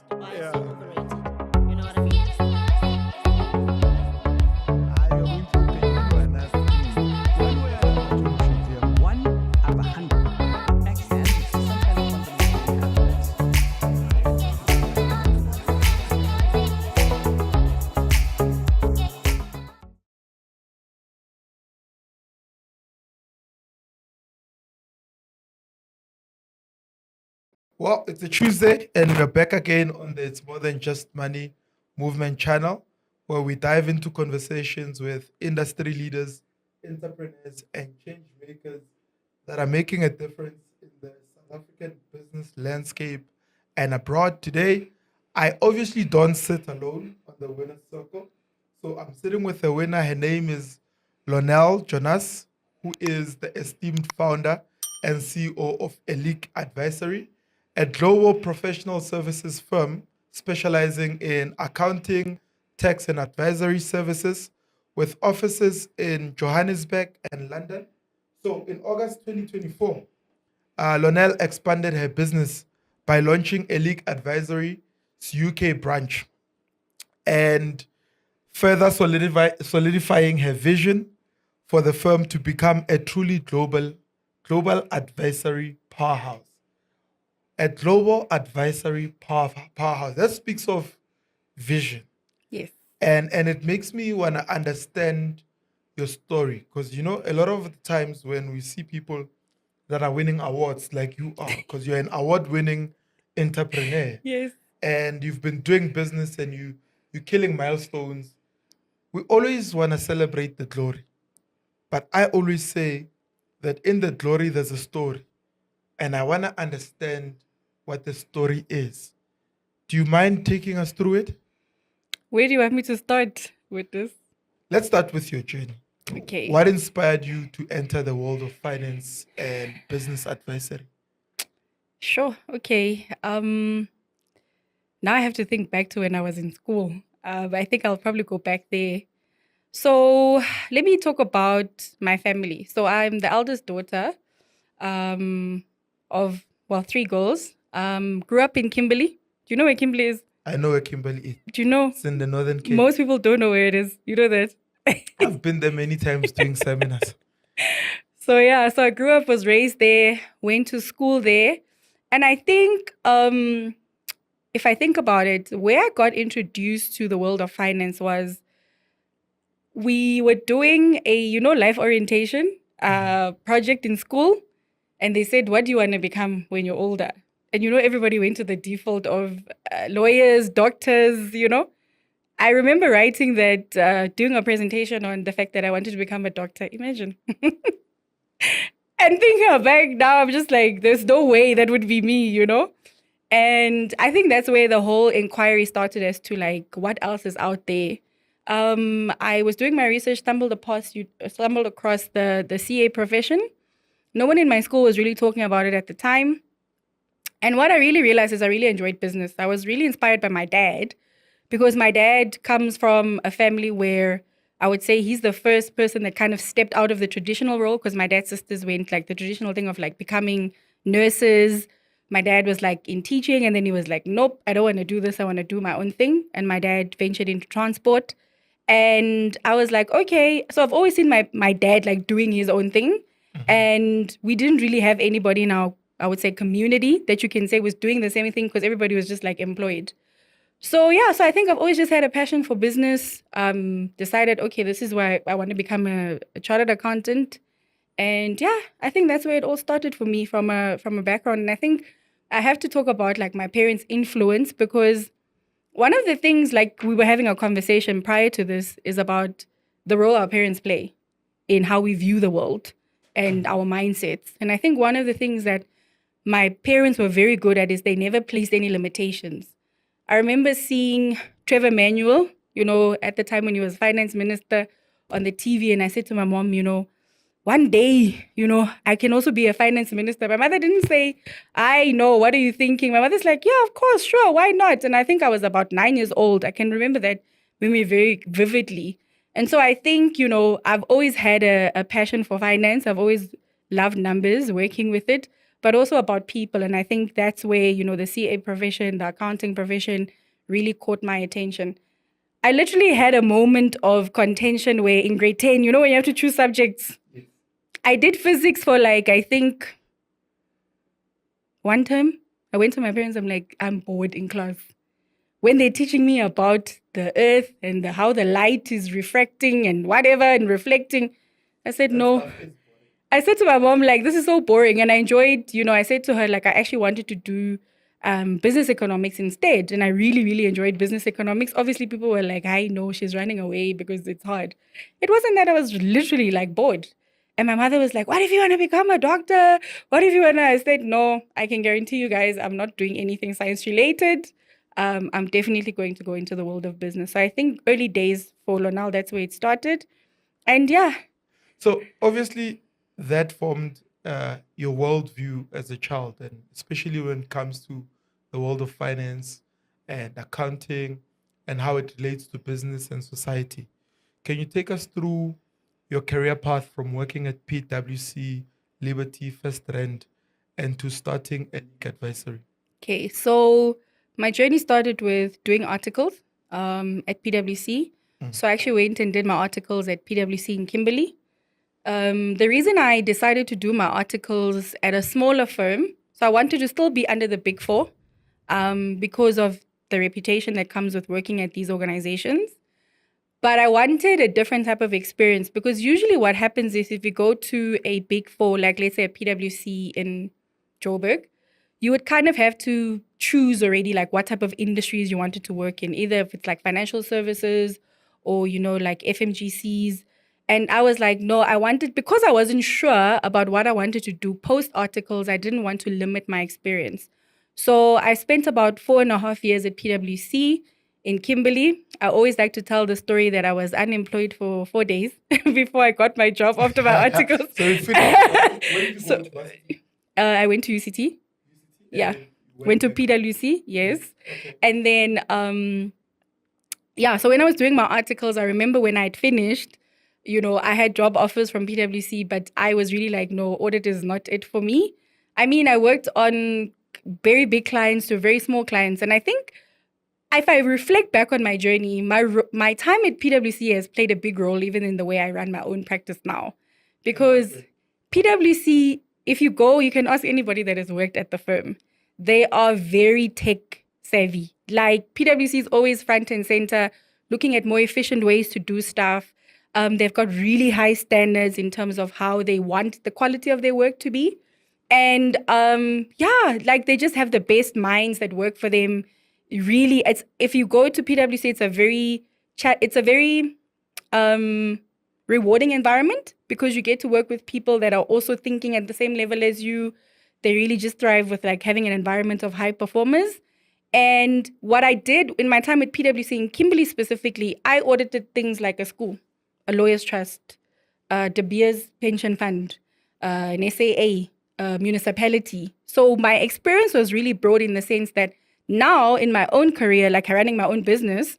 Why is Yeah. it overrated? You know what I mean? You're going to look at everyone as one way or another solutions here. One out of 100. Excellent. Some kind of fundamental happiness. Well, it's a Tuesday, and we're back again on the It's More Than Just Money movement channel, where we dive into conversations with industry leaders, entrepreneurs, and change makers that are making a difference in the South African business landscape and abroad. Today, I obviously don't sit alone on the winner's circle. So I'm sitting with a winner. Her name is Lornelle Jonas, who is the esteemed founder and CEO of Elite Advisory, a global professional services firm specializing in accounting, tax, and advisory services with offices in Johannesburg and London. So in August 2024, Lornelle expanded her business by launching Elite Advisory's UK branch and further solidifying her vision for the firm to become a truly global advisory powerhouse. A global advisory powerhouse. That speaks of vision. Yes. And it makes me want to understand your story, because a lot of the times when we see people that are winning awards like you are, because you're an award-winning entrepreneur Yes. and you've been doing business and you're killing milestones, we always want to celebrate the glory. But I always say that in the glory there's a story, and I want to understand what the story is. Do you mind taking us through it? Where do you want me to start with this? Let's start with your journey. Okay. What inspired you to enter the world of finance and business advisory? Sure. Okay. Now I have to think back to when I was in school. But I think I'll probably go back there. So let me talk about my family. So I'm the eldest daughter of, well, three girls. Grew up in Kimberley. Do you know where Kimberley is? I know where Kimberley is. Do you know? It's in the Northern Cape. Most people don't know where it is. You know that? I've been there many times doing seminars. So yeah, so I grew up, was raised there, went to school there. And I think if I think about it, where I got introduced to the world of finance was we were doing a, life orientation project in school. And they said, what do you want to become when you're older? And, everybody went to the default of lawyers, doctors, I remember writing that, doing a presentation on the fact that I wanted to become a doctor. Imagine. And thinking back now, I'm just like, there's no way that would be me. And I think that's where the whole inquiry started as to like, what else is out there? I was doing my research, stumbled across the CA profession. No one in my school was really talking about it at the time. And what I really realized is I really enjoyed business. I was really inspired by my dad because my dad comes from a family where I would say he's the first person that kind of stepped out of the traditional role, because my dad's sisters went like the traditional thing of like becoming nurses. My dad was like in teaching, and then he was like, nope, I don't want to do this. I want to do my own thing. And my dad ventured into transport. And I was like, okay. So I've always seen my dad like doing his own thing. And we didn't really have anybody in our, I would say, community that you can say was doing the same thing, because everybody was just like employed. So yeah, so I think I've always just had a passion for business. Decided, okay, this is why I want to become a chartered accountant. And yeah, I think that's where it all started for me from a background. And I think I have to talk about like my parents' influence, because one of the things, like we were having a conversation prior to this, is about the role our parents play in how we view the world and our mindsets. And I think one of the things that my parents were very good at is they never placed any limitations. I remember seeing Trevor Manuel, at the time when he was finance minister, on the TV. And I said to my mom, one day, I can also be a finance minister. My mother didn't say, I know, what are you thinking? My mother's like, yeah, of course, sure, why not? And I think I was about 9 years old. I can remember that memory very vividly. And so I think, I've always had a passion for finance. I've always loved numbers, working with it. but also about people. And I think that's where, the CA profession, the accounting profession really caught my attention. I literally had a moment of contention where in grade 10, when you have to choose subjects, I did physics for I think one term. I went to my parents, I'm like, I'm bored in class. When they're teaching me about the earth and how the light is refracting and whatever and reflecting, I said, no. I said to my mom, this is so boring. And I enjoyed, I said to her, I actually wanted to do business economics instead. And I really, really enjoyed business economics. Obviously, people were like, I know she's running away because it's hard. It wasn't that I was literally bored. And my mother was like, what if you want to become a doctor? What if you want to? I said, no, I can guarantee you guys, I'm not doing anything science related. I'm definitely going to go into the world of business. So I think early days for Lornelle, that's where it started. And yeah. So obviously that formed your worldview as a child, and especially when it comes to the world of finance and accounting and how it relates to business and society. Can you take us through your career path from working at PwC, Liberty, First Rand, and to starting Ethnic Advisory? Okay, so my journey started with doing articles at PwC. So I actually went and did my articles at PwC in Kimberley. The reason I decided to do my articles at a smaller firm, so I wanted to still be under the Big Four because of the reputation that comes with working at these organizations. But I wanted a different type of experience because usually what happens is if you go to a Big Four, let's say a PwC in Joburg, you would kind of have to choose already what type of industries you wanted to work in, either if it's financial services or, FMGCs. And I was like, no, because I wasn't sure about what I wanted to do post articles, I didn't want to limit my experience. So I spent about 4.5 years at PwC in Kimberley. I always like to tell the story that I was unemployed for 4 days before I got my job after my articles. So you finished. When did you So- go to Boston? I went to UCT. Yeah. Went to PwC, yes. Okay. And then, so when I was doing my articles, I remember when I'd finished, I had job offers from PwC, but I was really like, no, audit is not it for me. I mean, I worked on very big clients to very small clients. And I think if I reflect back on my journey, my time at PwC has played a big role even in the way I run my own practice now. Because PwC, if you go, you can ask anybody that has worked at the firm. They are very tech savvy. PwC is always front and center, looking at more efficient ways to do stuff. They've got really high standards in terms of how they want the quality of their work to be. And they just have the best minds that work for them. Really, if you go to PwC, it's a very rewarding environment because you get to work with people that are also thinking at the same level as you. They really just thrive with having an environment of high performers. And what I did in my time at PwC in Kimberley specifically, I audited things like a school, a lawyer's trust, De Beers pension fund, an SAA, municipality. So my experience was really broad in the sense that now in my own career, running my own business,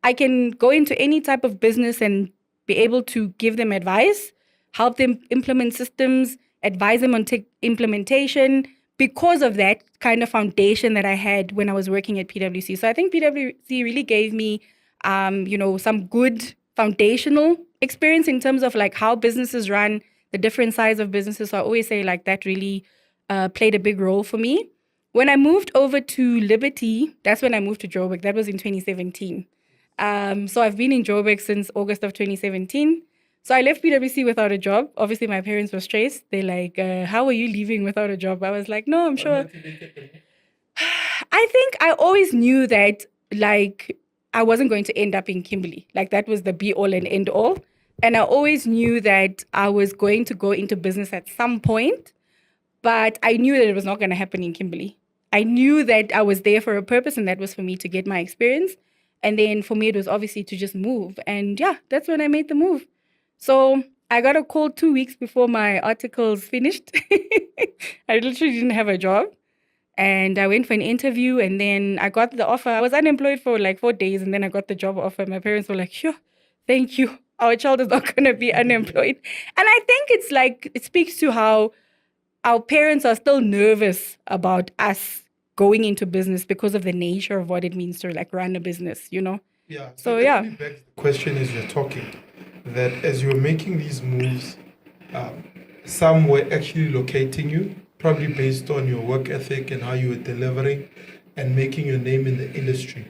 I can go into any type of business and be able to give them advice, help them implement systems, advise them on tech implementation because of that kind of foundation that I had when I was working at PwC. So I think PwC really gave me, some good foundational experience in terms of how businesses run, the different sides of businesses. So I always say that really played a big role for me. When I moved over to Liberty, that's when I moved to Joburg. That was in 2017. So I've been in Joburg since August of 2017. So I left PwC without a job. Obviously, my parents were stressed. They're like, how are you leaving without a job? I was like, no, I'm sure. I think I always knew that, I wasn't going to end up in Kimberley. That was the be all and end all. And I always knew that I was going to go into business at some point, but I knew that it was not going to happen in Kimberley. I knew that I was there for a purpose, and that was for me to get my experience. And then for me, it was obviously to just move. And that's when I made the move. So I got a call 2 weeks before my articles finished. I literally didn't have a job. And I went for an interview, and then I got the offer. I was unemployed for 4 days, and then I got the job offer. My parents were like, sure, thank you. Our child is not going to be unemployed. And I think it's it speaks to how our parents are still nervous about us going into business because of the nature of what it means to like run a business, you know? Yeah. So, it yeah. actually begs the question as you're talking that as you're making these moves, some were actually locating you, probably based on your work ethic and how you were delivering and making your name in the industry.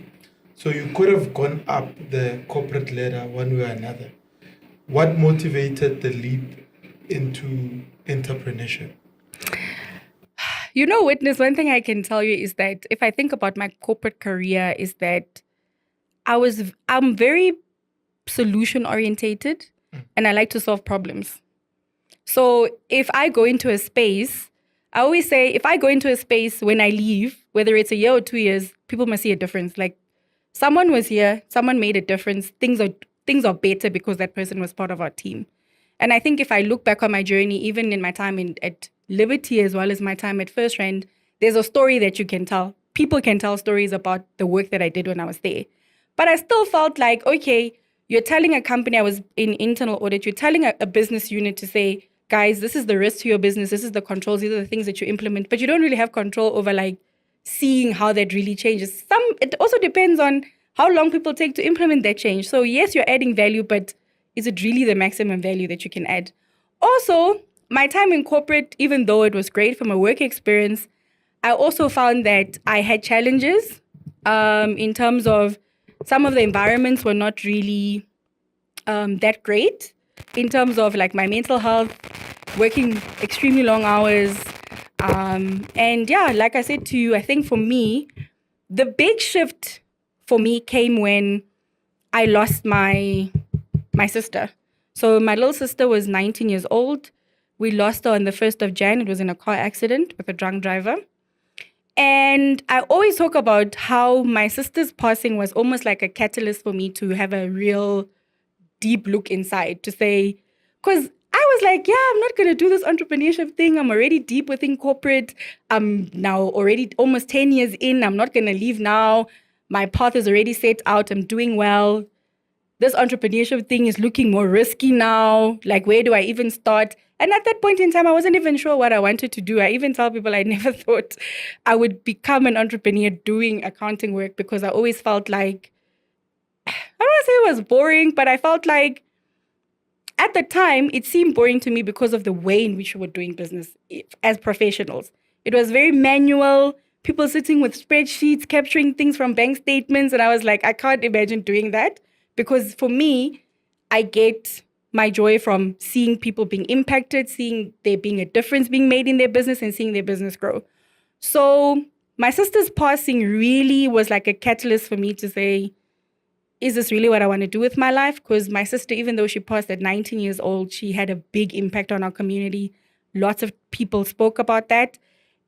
So you could have gone up the corporate ladder one way or another. What motivated the leap into entrepreneurship? You know, Witness, one thing I can tell you is that if I think about my corporate career, is that I'm very solution orientated and I like to solve problems. So if I go into a space, I always say if I go into a space when I leave, whether it's a year or 2 years, people must see a difference. Like someone was here, someone made a difference. Things are better because that person was part of our team. And I think if I look back on my journey, even in my time at Liberty as well as my time at First Rand, there's a story that you can tell. People can tell stories about the work that I did when I was there. But I still felt like, okay, you're telling a company, I was in internal audit, you're telling a business unit to say, guys, this is the risk to your business, this is the controls, these are the things that you implement, but you don't really have control over like seeing how that really changes. It also depends on how long people take to implement that change. So yes, you're adding value, but is it really the maximum value that you can add? Also, my time in corporate, even though it was great from a work experience, I also found that I had challenges in terms of some of the environments were not really that great in terms of like my mental health, working extremely long hours. And yeah, like I said to you, I think for me, the big shift for me came when I lost my sister. So my little sister was 19 years old. We lost her on the 1st of Jan. It was in a car accident with a drunk driver. And I always talk about how my sister's passing was almost like a catalyst for me to have a real deep look inside to say, because I was like, yeah, I'm not going to do this entrepreneurship thing. I'm already deep within corporate. I'm now already almost 10 years in. I'm not going to leave now. My path is already set out. I'm doing well. This entrepreneurship thing is looking more risky now. Like, where do I even start? And at that point in time, I wasn't even sure what I wanted to do. I even tell people I never thought I would become an entrepreneur doing accounting work because I always felt like, I don't want to say it was boring, but I felt like at the time, it seemed boring to me because of the way in which we were doing business as professionals. It was very manual, people sitting with spreadsheets, capturing things from bank statements. And I was like, I can't imagine doing that. Because for me, I get my joy from seeing people being impacted, seeing there being a difference being made in their business and seeing their business grow. So my sister's passing really was like a catalyst for me to say, is this really what I want to do with my life? Because my sister, even though she passed at 19 years old, she had a big impact on our community. Lots of people spoke about that.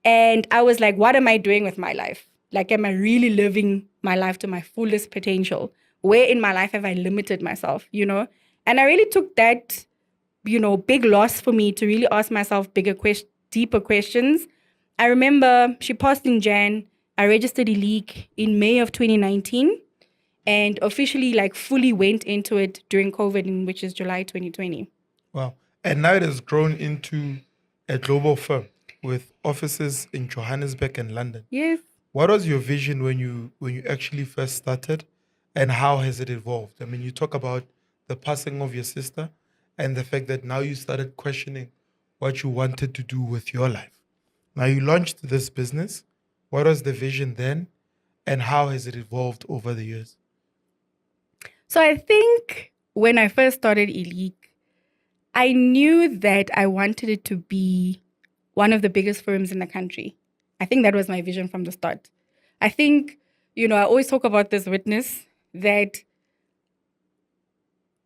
And I was like, what am I doing with my life? Like, am I really living my life to my fullest potential? Where in my life have I limited myself, you know? And I really took that, big loss for me to really ask myself deeper questions. I remember she passed in Jan. I registered Elite in May of 2019 and officially fully went into it during COVID, which is July 2020. Wow. And now it has grown into a global firm with offices in Johannesburg and London. Yes. What was your vision when you actually first started, and how has it evolved? I mean, you talk about the passing of your sister and the fact that now you started questioning what you wanted to do with your life. Now you launched this business. What was the vision then, and how has it evolved over the years? So I think when I first started Elite, I knew that I wanted it to be one of the biggest firms in the country. I think that was my vision from the start. I think, I always talk about this witness that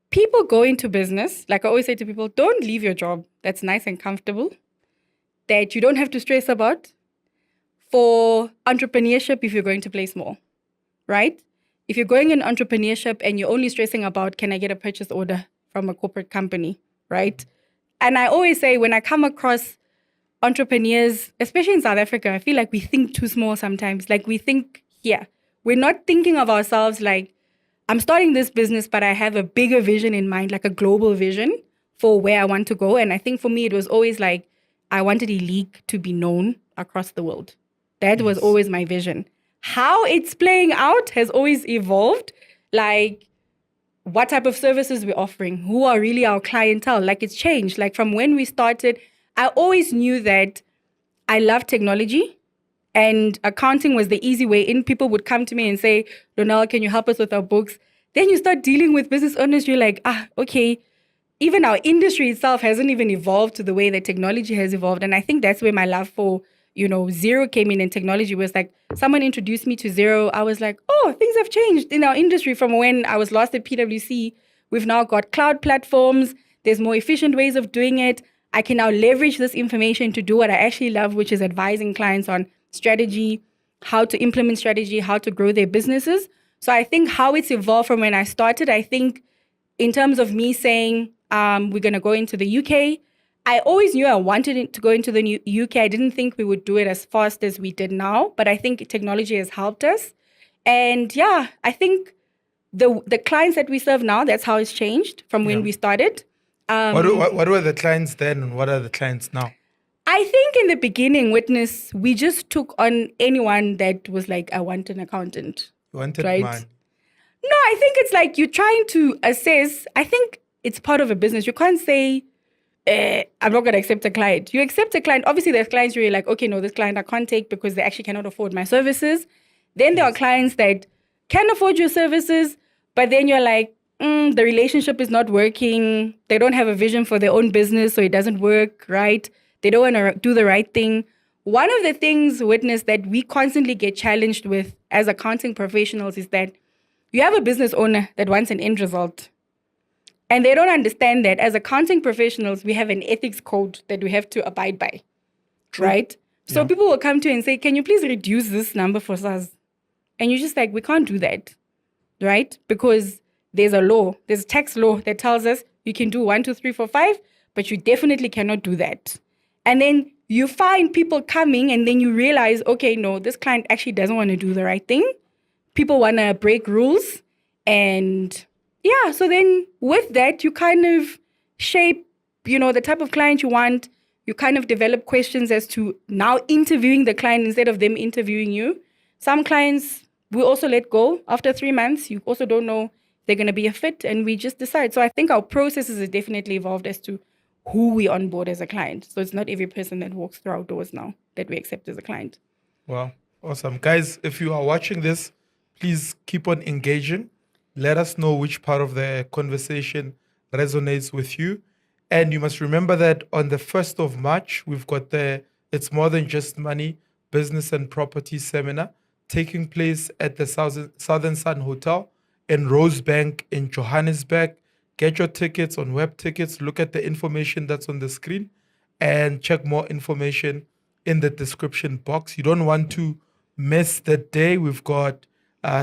people go into business, like I always say to people, don't leave your job that's nice and comfortable, that you don't have to stress about for entrepreneurship if you're going to play small, right? If you're going in entrepreneurship and you're only stressing about, can I get a purchase order from a corporate company, right? And I always say when I come across entrepreneurs, especially in South Africa, I feel like we think too small sometimes. Like we think here. We're not thinking of ourselves like, I'm starting this business, but I have a bigger vision in mind, like a global vision for where I want to go. And I think for me, it was always like, I wanted Elite to be known across the world. That was Yes. always my vision. How it's playing out has always evolved. Like, what type of services we're offering, who are really our clientele. Like, it's changed. Like, from when we started, I always knew that I love technology and accounting was the easy way in. People would come to me and say, Lornelle, can you help us with our books? Then you start dealing with business owners. You're like, okay. Even our industry itself hasn't even evolved to the way that technology has evolved. And I think that's where my love for, Xero came in, and technology was like, someone introduced me to Xero. I was like, oh, things have changed in our industry from when I was last at PwC. We've now got cloud platforms. There's more efficient ways of doing it. I can now leverage this information to do what I actually love, which is advising clients on strategy, how to implement strategy, how to grow their businesses. So I think how it's evolved from when I started, I think in terms of me saying, we're going to go into the UK, I always knew I wanted it to go into the UK. I didn't think we would do it as fast as we did now, but I think technology has helped us. And yeah, I think the clients that we serve now, that's how it's changed from when we started. What were the clients then and what are the clients now? I think in the beginning, Witness, we just took on anyone that was like, I want an accountant. You wanted Right? money. No, I think it's like you're trying to assess. I think it's part of a business. You can't say, I'm not going to accept a client. You accept a client. Obviously, there's clients where you're like, okay, no, this client I can't take because they actually cannot afford my services. Then there are clients that can afford your services, but then you're like, the relationship is not working. They don't have a vision for their own business, so it doesn't work, right? They don't want to do the right thing. One of the things, Witness, that we constantly get challenged with as accounting professionals is that you have a business owner that wants an end result. And they don't understand that as accounting professionals, we have an ethics code that we have to abide by, right? So people will come to you and say, can you please reduce this number for us? And you're just like, we can't do that, right? Because there's a law, there's a tax law that tells us you can do 1, 2, 3, 4, 5, but you definitely cannot do that. And then you find people coming and then you realize, okay, no, this client actually doesn't want to do the right thing. People want to break rules. And yeah, so then with that, you kind of shape, the type of client you want. You kind of develop questions as to now interviewing the client instead of them interviewing you. Some clients we also let go after 3 months. You also don't know they're going to be a fit, and we just decide. So I think our processes have definitely evolved as to who we onboard as a client. So it's not every person that walks through our doors now that we accept as a client. Wow. Awesome. Guys, if you are watching this, please keep on engaging. Let us know which part of the conversation resonates with you. And you must remember that on the 1st of March, we've got the It's More Than Just Money Business and Property Seminar taking place at the Southern Sun Hotel in Rosebank in Johannesburg. Get your tickets on web tickets. Look at the information that's on the screen and check more information in the description box. You don't want to miss the day. We've got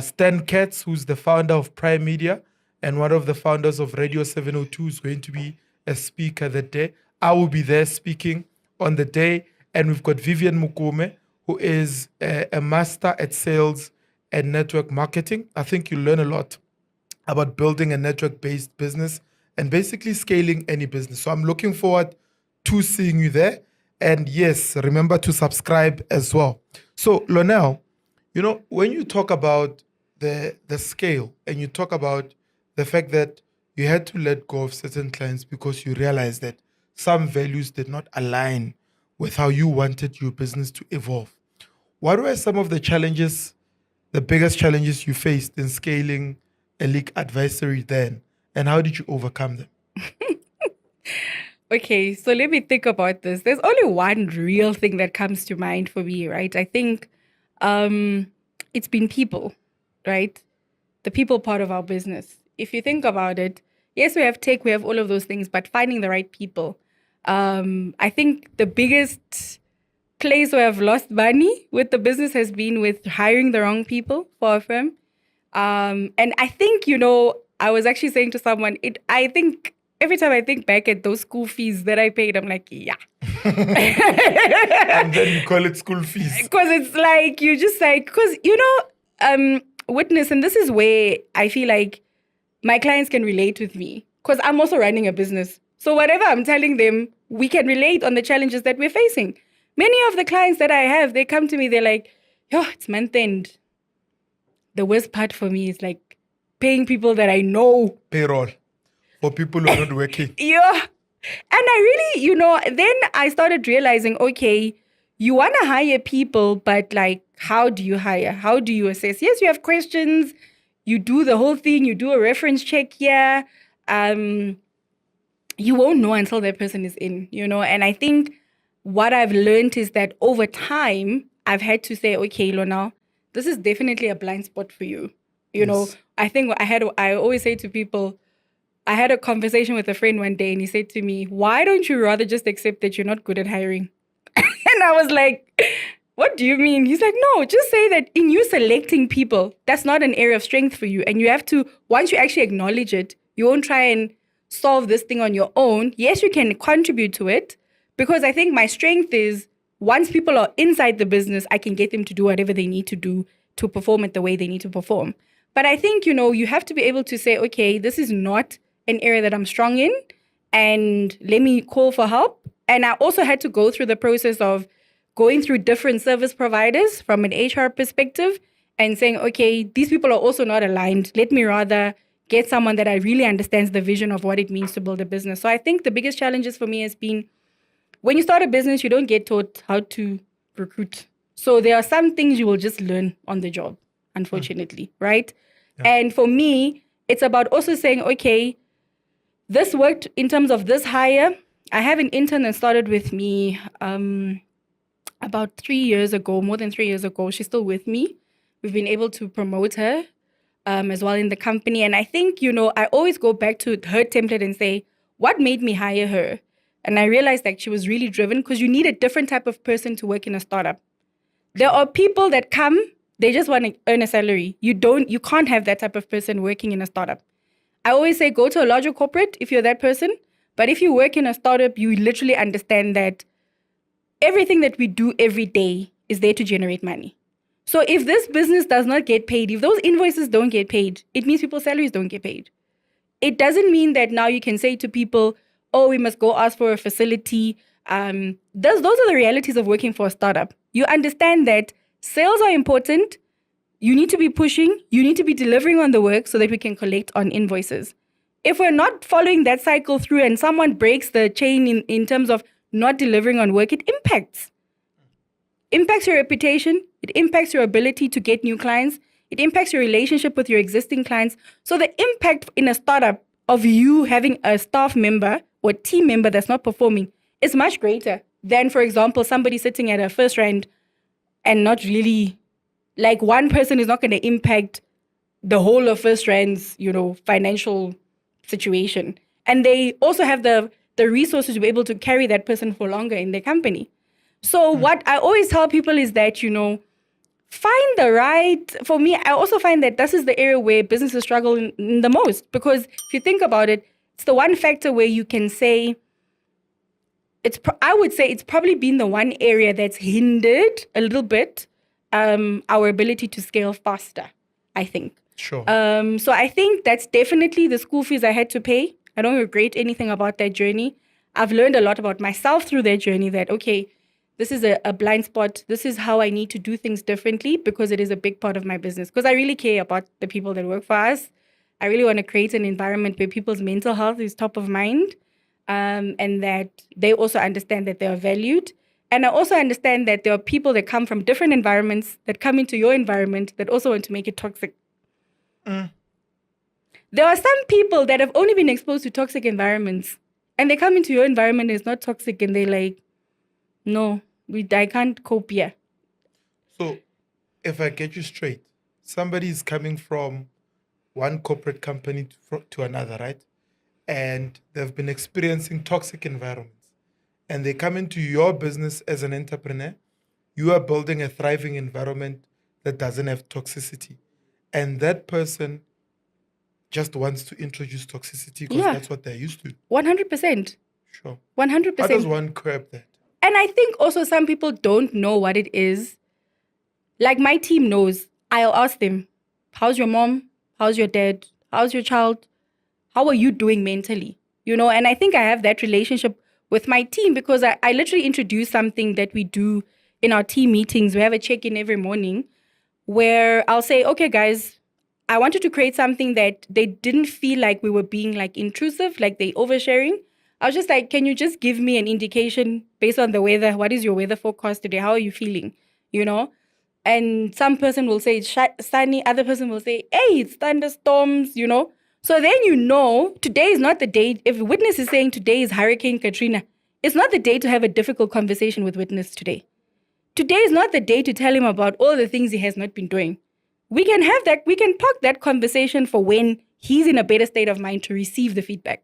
Stan Katz, who's the founder of Prime Media and one of the founders of Radio 702, is going to be a speaker that day. I will be there speaking on the day. And we've got Vivian Mukome, who is a master at sales and network marketing. I think you'll learn a lot about building a network-based business and basically scaling any business. So I'm looking forward to seeing you there. And yes, remember to subscribe as well. So Lornelle, when you talk about the scale and you talk about the fact that you had to let go of certain clients because you realized that some values did not align with how you wanted your business to evolve, what were some of the challenges, the biggest challenges you faced in scaling Elite Advisory then, and how did you overcome them? Okay, so let me think about this. There's only one real thing that comes to mind for me, right? I think it's been people, right? The people part of our business. If you think about it, yes, we have tech, we have all of those things, but finding the right people. I think the biggest place where I've lost money with the business has been with hiring the wrong people for our firm. And I think, I was actually saying to someone, I think every time I think back at those school fees that I paid, I'm like, yeah. And then you call it school fees. Because it's like, you just like, because, Witness, and this is where I feel like my clients can relate with me because I'm also running a business. So whatever I'm telling them, we can relate on the challenges that we're facing. Many of the clients that I have, they come to me, they're like, yo, it's month end. The worst part for me is like paying people that I know. Payroll for people who are not working. Yeah. And I really, then I started realizing, okay, you want to hire people, but like, how do you hire? How do you assess? Yes, you have questions. You do the whole thing. You do a reference check here. You won't know until that person is in, And I think what I've learned is that over time, I've had to say, okay, Lornelle, this is definitely a blind spot for you. Yes. I think I always say to people, I had a conversation with a friend one day and he said to me, why don't you rather just accept that you're not good at hiring? And I was like, what do you mean? He's like, no, just say that in you selecting people, that's not an area of strength for you. And you have to, once you actually acknowledge it, you won't try and solve this thing on your own. Yes, you can contribute to it, because I think my strength is once people are inside the business, I can get them to do whatever they need to do to perform it the way they need to perform. But I think, you have to be able to say, okay, this is not an area that I'm strong in, and let me call for help. And I also had to go through the process of going through different service providers from an HR perspective and saying, okay, these people are also not aligned. Let me rather get someone that I really understands the vision of what it means to build a business. So I think the biggest challenges for me has been when you start a business, you don't get taught how to recruit. So there are some things you will just learn on the job, unfortunately, right? Yeah. And for me, it's about also saying, okay, this worked in terms of this hire. I have an intern that started with me about 3 years ago, more than 3 years ago. She's still with me. We've been able to promote her as well in the company. And I think, I always go back to her template and say, what made me hire her? And I realized that she was really driven, because you need a different type of person to work in a startup. There are people that come, they just want to earn a salary. You can't have that type of person working in a startup. I always say go to a larger corporate if you're that person. But if you work in a startup, you literally understand that everything that we do every day is there to generate money. So if this business does not get paid, if those invoices don't get paid, it means people's salaries don't get paid. It doesn't mean that now you can say to people, oh, we must go ask for a facility. Those are the realities of working for a startup. You understand that sales are important. You need to be pushing. You need to be delivering on the work so that we can collect on invoices. If we're not following that cycle through and someone breaks the chain in terms of not delivering on work, it impacts your reputation. It impacts your ability to get new clients. It impacts your relationship with your existing clients. So the impact in a startup of you having a staff member or team member that's not performing is much greater than, for example, somebody sitting at a first round and not really, like, one person is not going to impact the whole of first rand's, financial situation. And they also have the resources to be able to carry that person for longer in their company. So what I always tell people is that, for me, I also find that this is the area where businesses struggle in the most. Because if you think about it, it's the one factor where you can say, I would say it's probably been the one area that's hindered a little bit our ability to scale faster, I think. Sure. So I think that's definitely the school fees I had to pay. I don't regret anything about that journey. I've learned a lot about myself through that journey, that, okay, this is a blind spot. This is how I need to do things differently, because it is a big part of my business. Because I really care about the people that work for us. I really want to create an environment where people's mental health is top of mind, and that they also understand that they are valued. And I also understand that there are people that come from different environments that come into your environment that also want to make it toxic. There are some people that have only been exposed to toxic environments, and they come into your environment and it's not toxic, and they're like, no, I can't cope here. So if I get you straight, somebody is coming from one corporate company to another, right? And they've been experiencing toxic environments. And they come into your business as an entrepreneur. You are building a thriving environment that doesn't have toxicity. And that person just wants to introduce toxicity because that's what they're used to. 100%. Sure. 100%. How does one curb that? And I think also some people don't know what it is. Like, my team knows. I'll ask them, how's your mom? How's your dad? How's your child? How are you doing mentally? And I think I have that relationship with my team, because I literally introduce something that we do in our team meetings. We have a check-in every morning where I'll say, okay, guys, I wanted to create something that they didn't feel like we were being like intrusive, like they oversharing. I was just like, can you just give me an indication based on the weather? What is your weather forecast today? How are you feeling? You know? And some person will say it's sunny. Other person will say, hey, it's thunderstorms, you know? So then you know, today is not the day. If witness is saying today is Hurricane Katrina, it's not the day to have a difficult conversation with witness today. Today is not the day to tell him about all the things he has not been doing. We can have that, we can park that conversation for when he's in a better state of mind to receive the feedback.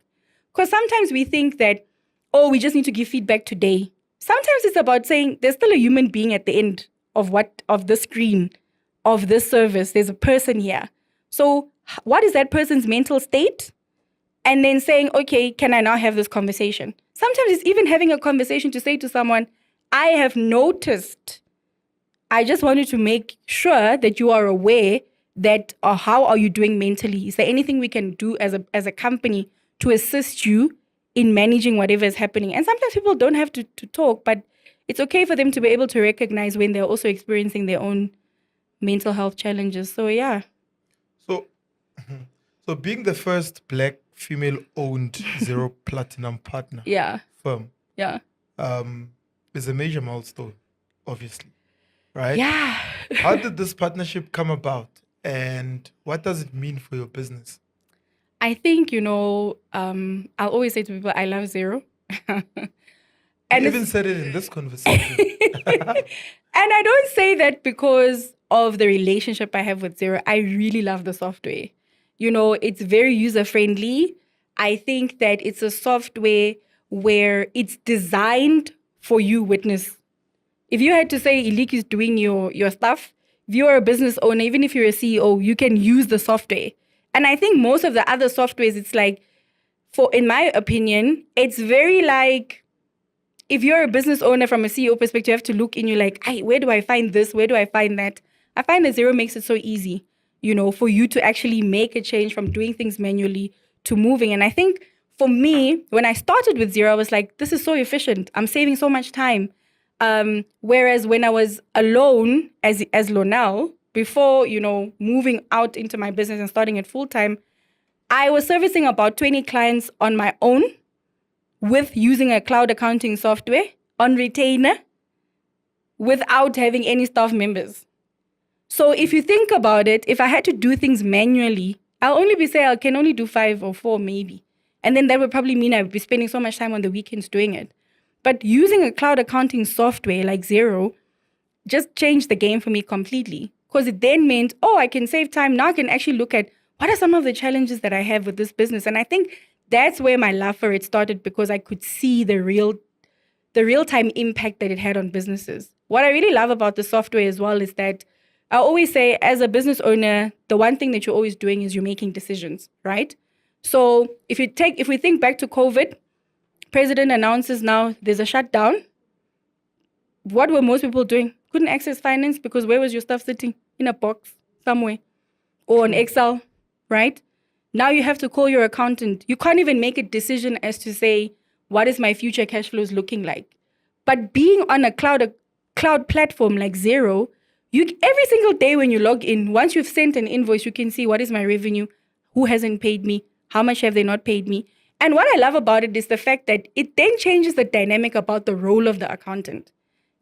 Because sometimes we think that, oh, we just need to give feedback today. Sometimes it's about saying there's still a human being at the end of the screen of this service. There's a person here. So what is that person's mental state? And then saying, okay, can I now have this conversation? Sometimes it's even having a conversation to say to someone, I have noticed. I just wanted to make sure that you are aware that how are you doing mentally? Is there anything we can do as a company to assist you in managing whatever is happening? And sometimes people don't have to talk, but it's okay for them to be able to recognize when they're also experiencing their own mental health challenges. So yeah. So being the first Black female-owned Xero Platinum Partner firm, is a major milestone, obviously, right? Yeah. How did this partnership come about, and what does it mean for your business? I think, I'll always say to people, I love Xero. And you even said it in this conversation. And I don't say that because of the relationship I have with Xero. I really love the software. It's very user-friendly. I think that it's a software where it's designed for you, witness. If you had to say Ilik is doing your stuff, if you're a business owner, even if you're a CEO, you can use the software. And I think most of the other softwares, it's like, in my opinion, it's very like, if you're a business owner from a CEO perspective, you have to look in, you're like, hey, where do I find this? Where do I find that? I find that Xero makes it so easy, for you to actually make a change from doing things manually to moving. And I think for me, when I started with Xero, I was like, this is so efficient. I'm saving so much time. Whereas when I was alone as Lornelle, before, moving out into my business and starting it full time, I was servicing about 20 clients on my own with using a cloud accounting software on retainer without having any staff members. So if you think about it, if I had to do things manually, I'll only I can only do 5 or 4 maybe. And then that would probably mean I would be spending so much time on the weekends doing it. But using a cloud accounting software like Xero just changed the game for me completely. Because it then meant, I can save time. Now I can actually look at what are some of the challenges that I have with this business. And I think that's where my love for it started, because I could see the real-time impact that it had on businesses. What I really love about the software as well is that I always say, as a business owner, the one thing that you're always doing is you're making decisions, right? So if we think back to COVID, president announces now there's a shutdown. What were most people doing? Couldn't access finance because where was your stuff sitting? In a box somewhere or on Excel, right? Now you have to call your accountant. You can't even make a decision as to say, what is my future cash flows looking like? But being on a cloud platform like Xero, every single day when you log in, once you've sent an invoice, you can see what is my revenue, who hasn't paid me, how much have they not paid me. And what I love about it is the fact that it then changes the dynamic about the role of the accountant.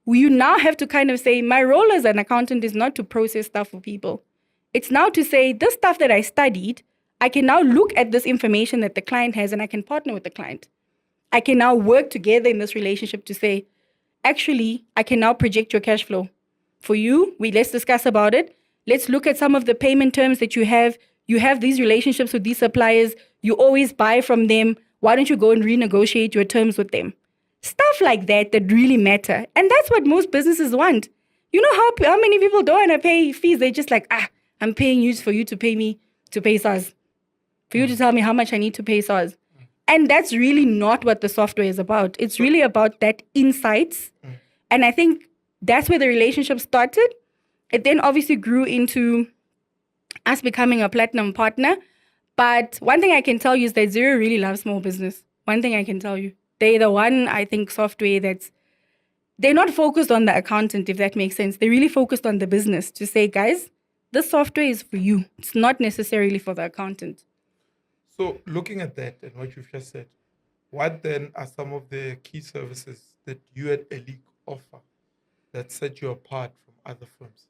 You now have to kind of say, my role as an accountant is not to process stuff for people. It's now to say, this stuff that I studied, I can now look at this information that the client has and I can partner with the client. I can now work together in this relationship to say, actually, I can now project your cash flow. For you, let's discuss about it. Let's look at some of the payment terms that you have. You have these relationships with these suppliers. You always buy from them. Why don't you go and renegotiate your terms with them? Stuff like that really matter. And that's what most businesses want. You know how many people don't want to pay fees? They're just like, I'm paying you for you to pay me to pay SARS. For you to tell me how much I need to pay SARS. And that's really not what the software is about. It's really about that insights. And I think that's where the relationship started. It then obviously grew into us becoming a platinum partner. But one thing I can tell you is that Xero really loves small business. One thing I can tell you. They're the one, I think, software they're not focused on the accountant, if that makes sense. They're really focused on the business to say, guys, this software is for you. It's not necessarily for the accountant. So, looking at that and what you've just said, what then are some of the key services that you at Elite offer that set you apart from other firms?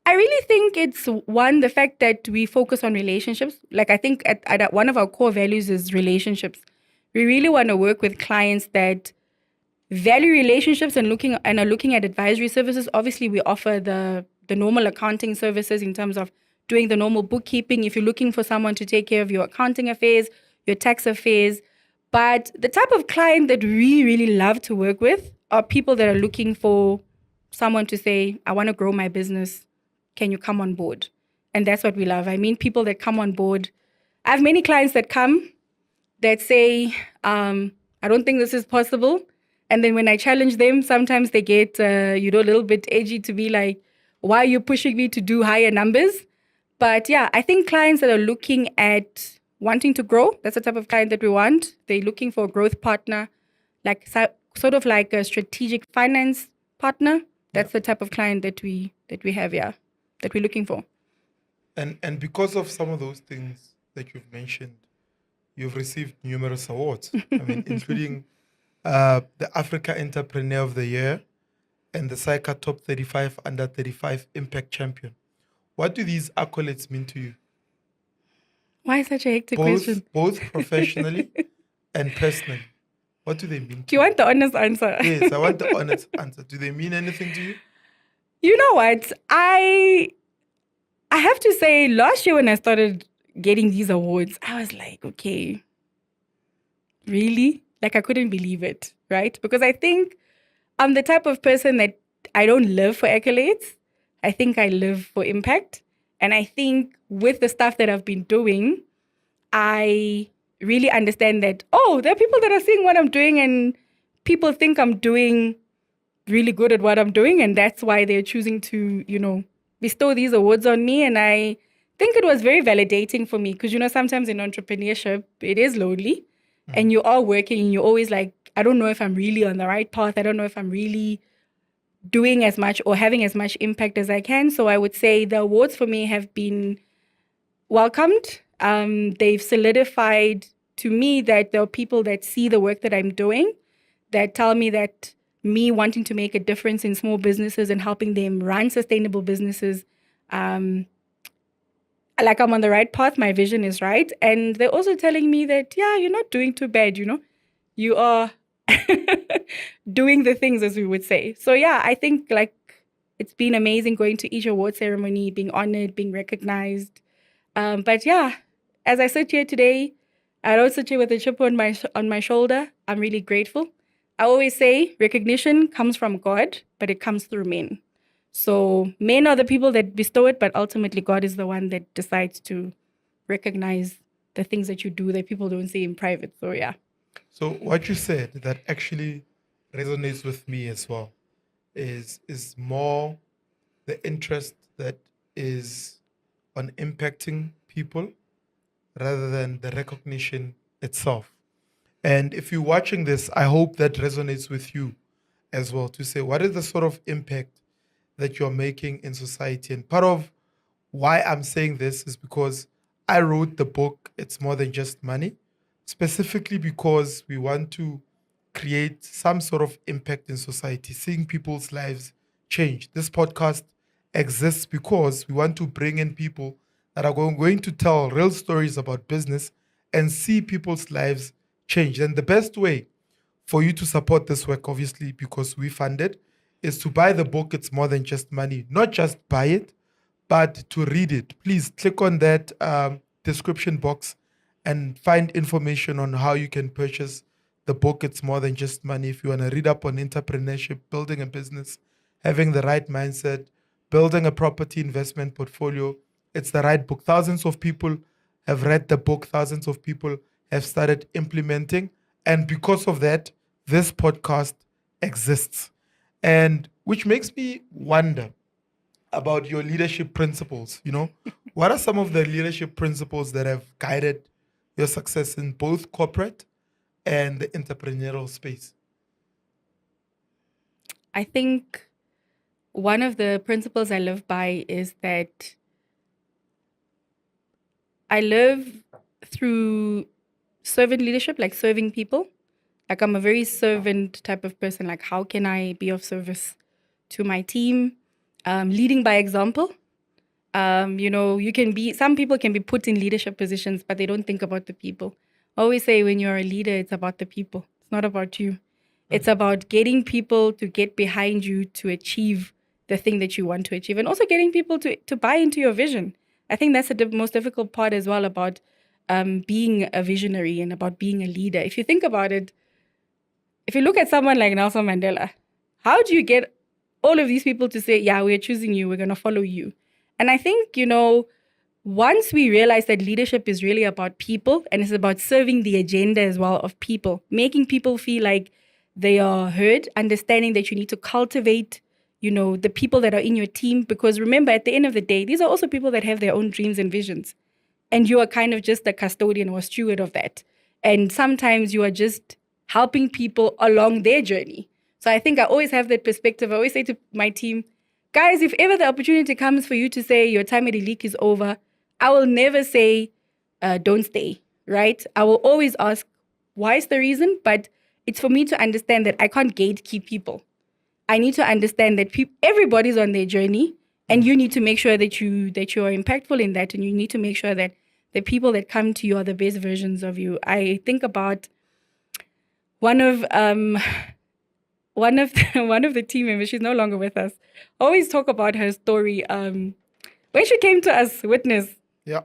I really think it's one, the fact that we focus on relationships. Like I think at one of our core values is relationships. We really want to work with clients that value relationships and are looking at advisory services. Obviously, we offer the normal accounting services in terms of doing the normal bookkeeping. If you're looking for someone to take care of your accounting affairs, your tax affairs, but the type of client that we really love to work with are people that are looking for someone to say, I want to grow my business. Can you come on board? And that's what we love. I mean, people that come on board. I have many clients that come that say, I don't think this is possible. And then when I challenge them, sometimes they get, a little bit edgy to be like, why are you pushing me to do higher numbers? But yeah, I think clients that are looking at wanting to grow, that's the type of client that we want. They're looking for a growth partner, like sort of like a strategic finance partner. That's the type of client that we have, that we're looking for. And because of some of those things that you've mentioned, you've received numerous awards. I mean, including the Africa Entrepreneur of the Year and the SAICA Top 35 Under 35 Impact Champion. What do these accolades mean to you? Why such a hectic question? Both professionally and personally. What do they mean? Do you want the honest answer? Yes, I want the honest answer. Do they mean anything to you? You know what? I have to say, last year when I started getting these awards, I was like, okay, really? Like I couldn't believe it, right? Because I think I'm the type of person that I don't live for accolades. I think I live for impact. And I think with the stuff that I've been doing, I really understand that, there are people that are seeing what I'm doing and people think I'm doing really good at what I'm doing. And that's why they're choosing to, bestow these awards on me. And I think it was very validating for me because, sometimes in entrepreneurship, it is lonely and you are working and you're always like, I don't know if I'm really on the right path. I don't know if I'm really doing as much or having as much impact as I can. So I would say the awards for me have been welcomed. They've solidified to me that there are people that see the work that I'm doing, that tell me that me wanting to make a difference in small businesses and helping them run sustainable businesses, like I'm on the right path, my vision is right. And they're also telling me that, you're not doing too bad, you are doing the things, as we would say. So I think like it's been amazing going to each award ceremony, being honored, being recognized. But as I sit here today, I don't sit here with a chip on my shoulder. I'm really grateful. I always say recognition comes from God, but it comes through men. So men are the people that bestow it, but ultimately God is the one that decides to recognize the things that you do that people don't see in private. So So what you said that actually resonates with me as well is more the interest that is on impacting people rather than the recognition itself. And if you're watching this, I hope that resonates with you as well to say, what is the sort of impact that you're making in society? And part of why I'm saying this is because I wrote the book, It's More Than Just Money, specifically because we want to create some sort of impact in society, seeing people's lives change. This podcast exists because we want to bring in people that are going to tell real stories about business and see people's lives change. And the best way for you to support this work, obviously, because we fund it, is to buy the book, It's More Than Just Money. Not just buy it, but to read it. Please click on that description box and find information on how you can purchase the book, It's More Than Just Money. If you want to read up on entrepreneurship, building a business, having the right mindset, building a property investment portfolio, it's the right book. Thousands of people have read the book. Thousands of people have started implementing. And because of that, this podcast exists. And which makes me wonder about your leadership principles. What are some of the leadership principles that have guided your success in both corporate and the entrepreneurial space? I think one of the principles I live by is that I live through servant leadership, like serving people. Like I'm a very servant type of person. Like how can I be of service to my team? Leading by example. You can be, some people can be put in leadership positions, but they don't think about the people. I always say when you're a leader, it's about the people. It's not about you. It's about getting people to get behind you to achieve the thing that you want to achieve, and also getting people to buy into your vision. I think that's the most difficult part as well about being a visionary and about being a leader. If you think about it, if you look at someone like Nelson Mandela, how do you get all of these people to say, yeah, we're choosing you, we're going to follow you? And I think, once we realize that leadership is really about people and it's about serving the agenda as well of people, making people feel like they are heard, understanding that you need to cultivate, the people that are in your team. Because remember, at the end of the day, these are also people that have their own dreams and visions. And you are kind of just a custodian or a steward of that. And sometimes you are just helping people along their journey. So I think I always have that perspective. I always say to my team, guys, if ever the opportunity comes for you to say your time at Elite is over, I will never say, don't stay, right? I will always ask, why is the reason? But it's for me to understand that I can't gatekeep people. I need to understand that everybody's on their journey, and you need to make sure that you are impactful in that, and you need to make sure that the people that come to you are the best versions of you. I think about one of one of the team members. She's no longer with us. I always talk about her story. When she came to us, witness. Yeah.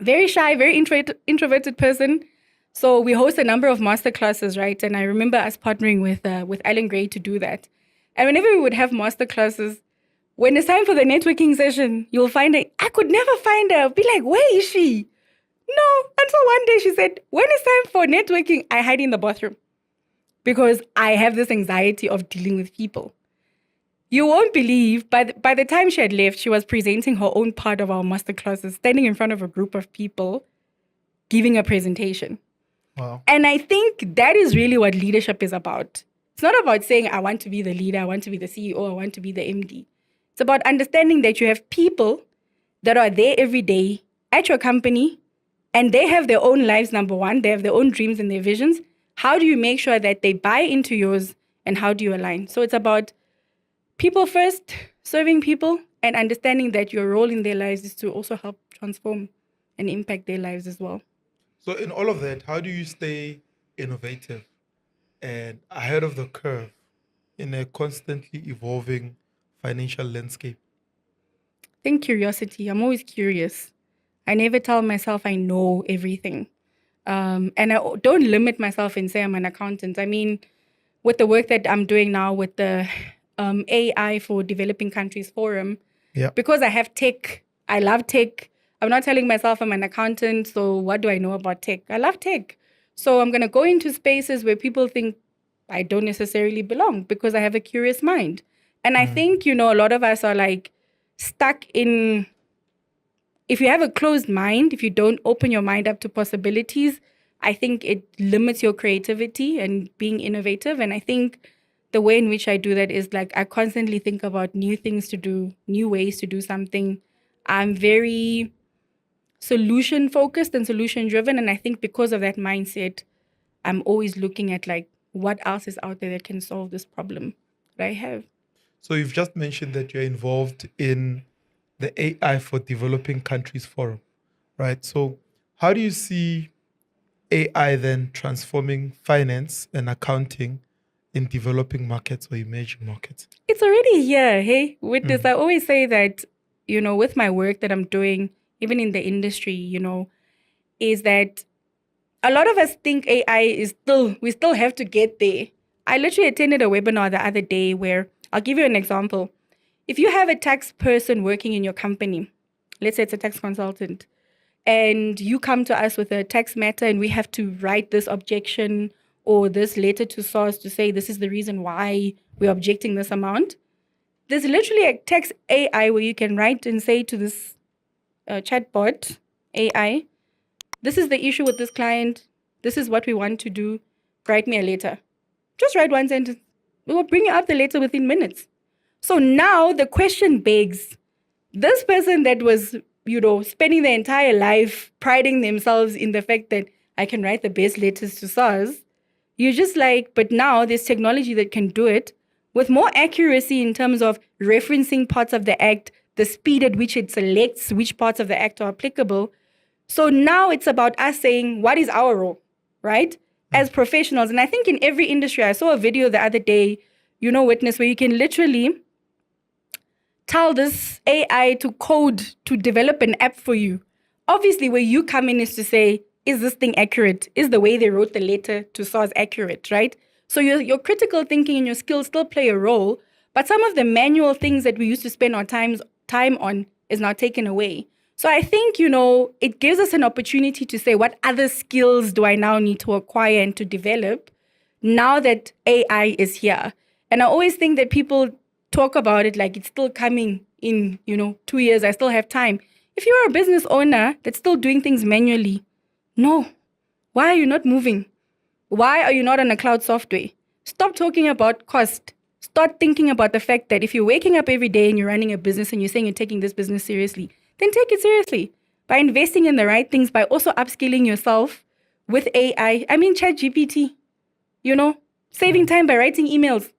Very shy, very introverted person. So we host a number of master classes, right? And I remember us partnering with Alan Gray to do that. And whenever we would have master classes, when it's time for the networking session, you'll find her. I could never find her. I'll be like, where is she? No. Until one day she said, when it's time for networking, I hide in the bathroom because I have this anxiety of dealing with people. You won't believe, by the time she had left, she was presenting her own part of our master classes, standing in front of a group of people, giving a presentation. Wow. And I think that is really what leadership is about. It's not about saying, I want to be the leader, I want to be the CEO, I want to be the MD. It's about understanding that you have people that are there every day at your company, and they have their own lives, number one. They have their own dreams and their visions. How do you make sure that they buy into yours, and how do you align? So it's about people first, serving people, and understanding that your role in their lives is to also help transform and impact their lives as well. So in all of that, how do you stay innovative and ahead of the curve in a constantly evolving financial landscape? I think curiosity. I'm always curious. I never tell myself I know everything. And I don't limit myself and say I'm an accountant. I mean, with the work that I'm doing now with the AI for Developing Countries Forum, because I have tech, I love tech. I'm not telling myself I'm an accountant, so what do I know about tech? I love tech. So I'm going to go into spaces where people think I don't necessarily belong because I have a curious mind. And I think, a lot of us are like stuck in, if you have a closed mind, if you don't open your mind up to possibilities, I think it limits your creativity and being innovative. And I think the way in which I do that is like I constantly think about new things to do, new ways to do something. I'm very solution focused and solution driven. And I think because of that mindset, I'm always looking at like what else is out there that can solve this problem that I have. So you've just mentioned that you're involved in the AI for Developing Countries Forum, right? So how do you see AI then transforming finance and accounting in developing markets or emerging markets? It's already here. Hey, with this, I always say that, with my work that I'm doing, even in the industry, is that a lot of us think AI is we still have to get there. I literally attended a webinar the other day where I'll give you an example. If you have a tax person working in your company, let's say it's a tax consultant, and you come to us with a tax matter and we have to write this objection or this letter to source to say this is the reason why we're objecting this amount, there's literally a tax AI where you can write and say to this chatbot AI, this is the issue with this client, this is what we want to do, write me a letter. Just write one sentence. We will bring you up the letter within minutes. So now the question begs, this person that was, spending their entire life priding themselves in the fact that I can write the best letters to SARS, you're just like, but now there's technology that can do it with more accuracy in terms of referencing parts of the act, the speed at which it selects which parts of the act are applicable. So now it's about us saying, what is our role, right? As professionals. And I think in every industry, I saw a video the other day, Witness, where you can literally tell this AI to code, to develop an app for you. Obviously, where you come in is to say, is this thing accurate? Is the way they wrote the letter to SARS accurate, right? So your critical thinking and your skills still play a role, but some of the manual things that we used to spend our time on is now taken away. So I think, it gives us an opportunity to say, what other skills do I now need to acquire and to develop now that AI is here? And I always think that people talk about it like it's still coming in, 2 years, I still have time. If you're a business owner that's still doing things manually, no. Why are you not moving? Why are you not on a cloud software? Stop talking about cost. Start thinking about the fact that if you're waking up every day and you're running a business and you're saying you're taking this business seriously, then take it seriously by investing in the right things, by also upskilling yourself with AI. I mean, ChatGPT, saving time by writing emails.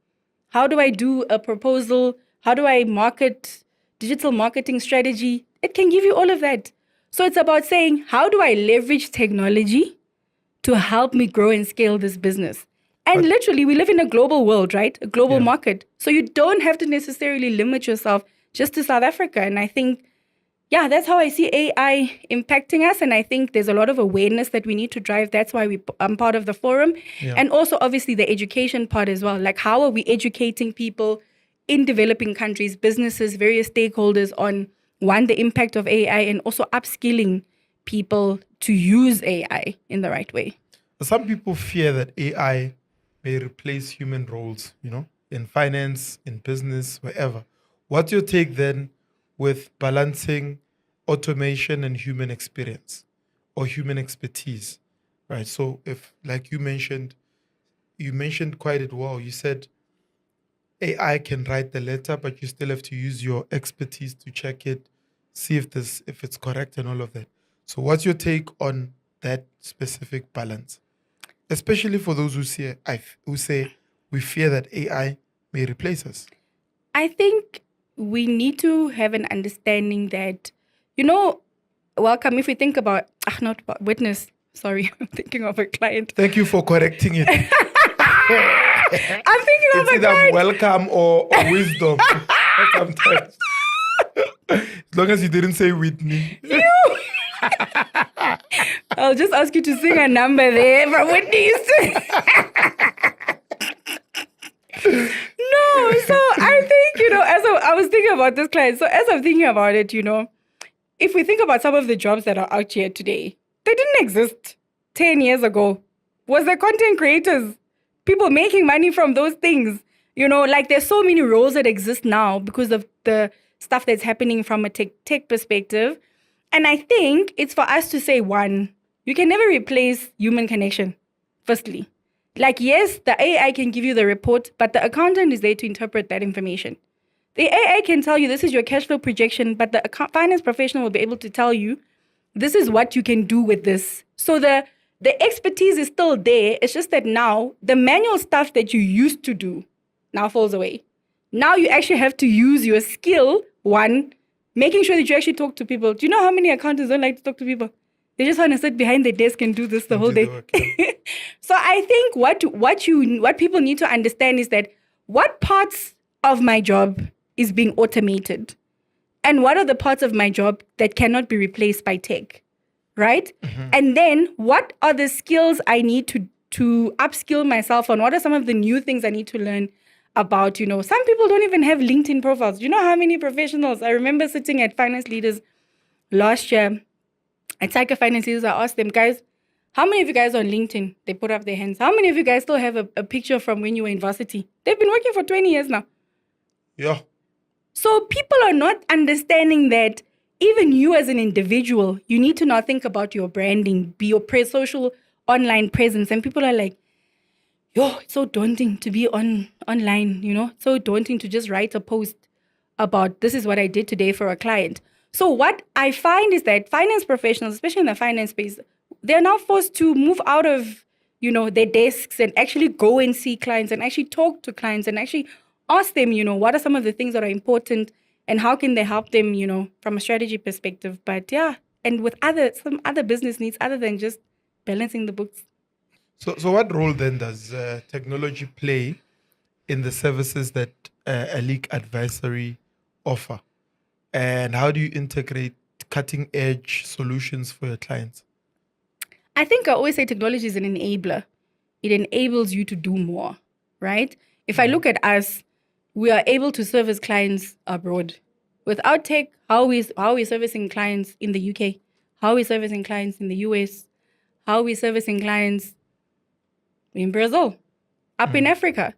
How do I do a proposal? How do I market digital marketing strategy? It can give you all of that. So it's about saying, how do I leverage technology to help me grow and scale this business? And literally, we live in a global world, right? A global market. So you don't have to necessarily limit yourself just to South Africa. And I think, that's how I see AI impacting us. And I think there's a lot of awareness that we need to drive. That's why I'm part of the forum. Yeah. And also, obviously, the education part as well. Like, how are we educating people in developing countries, businesses, various stakeholders on, one, the impact of AI, and also upskilling people to use AI in the right way? Some people fear that AI may replace human roles, in finance, in business, wherever. What's your take then with balancing automation and human experience or human expertise, right? So if, like you mentioned quite it well. You said AI can write the letter, but you still have to use your expertise to check it, see if it's correct and all of that. So what's your take on that specific balance? Especially for those who say we fear that AI may replace us. I think we need to have an understanding that, welcome, if we think about, not about Witness, sorry, I'm thinking of a client. Thank you for correcting it. I'm thinking of a either client. welcome or wisdom. Sometimes. As long as you didn't say Whitney. I'll just ask you to sing a number there from Whitney Houston. No, so I think, as I was thinking about this client, so as I'm thinking about it, if we think about some of the jobs that are out here today, they didn't exist 10 years ago. Was there content creators? People making money from those things? Like there's so many roles that exist now because of the stuff that's happening from a tech perspective. And I think it's for us to say, one, you can never replace human connection, firstly. Like, yes, the AI can give you the report, but the accountant is there to interpret that information. The AI can tell you this is your cash flow projection, but the finance professional will be able to tell you this is what you can do with this. So the expertise is still there. It's just that now the manual stuff that you used to do now falls away. Now you actually have to use your skill, one, making sure that you actually talk to people. Do you know how many accountants don't like to talk to people? They just want to sit behind their desk and do this the whole day. So I think what people need to understand is that what parts of my job is being automated and what are the parts of my job that cannot be replaced by tech, right? Mm-hmm. And then what are the skills I need to upskill myself on? What are some of the new things I need to learn about? Some people don't even have LinkedIn profiles. Do you know how many professionals? I remember sitting at finance leaders last year at SAICA finance leaders. I asked them, guys, how many of you guys are on LinkedIn? They put up their hands. How many of you guys still have a picture from when you were in varsity? They've been working for 20 years now. Yeah. So people are not understanding that even you as an individual, you need to now think about your branding, be your social online presence. And people are like, it's so daunting to be online, It's so daunting to just write a post about this is what I did today for a client. So what I find is that finance professionals, especially in the finance space, they're now forced to move out of, their desks and actually go and see clients and actually talk to clients and actually ask them, what are some of the things that are important and how can they help them, from a strategy perspective. But yeah, and with some other business needs other than just balancing the books. So what role then does technology play in the services that a leak advisory offer? And how do you integrate cutting edge solutions for your clients? I think I always say technology is an enabler. It enables you to do more, right? If I look at us, we are able to service clients abroad. Without tech, how are we servicing clients in the UK? How are we servicing clients in the US? How are we servicing clients in Brazil? Up in Africa?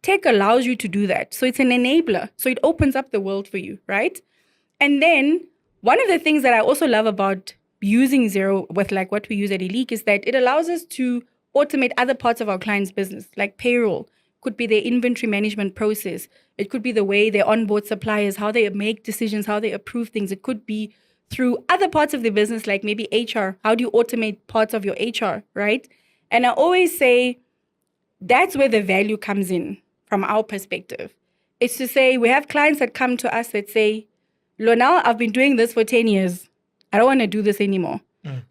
Tech allows you to do that. So it's an enabler. So it opens up the world for you, right? And then one of the things that I also love about using Xero with like what we use at Elite is that it allows us to automate other parts of our clients' business, like payroll, could be their inventory management process. It could be the way they onboard suppliers, how they make decisions, how they approve things. It could be through other parts of the business, like maybe HR. How do you automate parts of your HR, right? And I always say that's where the value comes in from our perspective. It's to say we have clients that come to us that say, Lornelle, I've been doing this for 10 years. I don't want to do this anymore.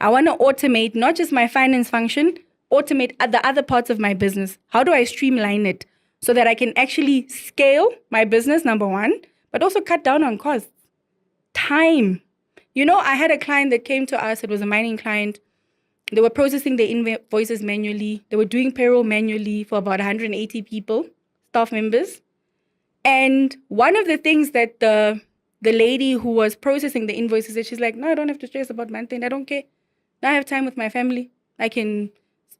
I want to automate not just my finance function, automate the other parts of my business. How do I streamline it so that I can actually scale my business, number one, but also cut down on costs? Time. I had a client that came to us. It was a mining client. They were processing the invoices manually. They were doing payroll manually for about 180 people, staff members. And one of the things that the lady who was processing the invoices said, she's like, no, I don't have to stress about month end. I don't care. Now I have time with my family. I can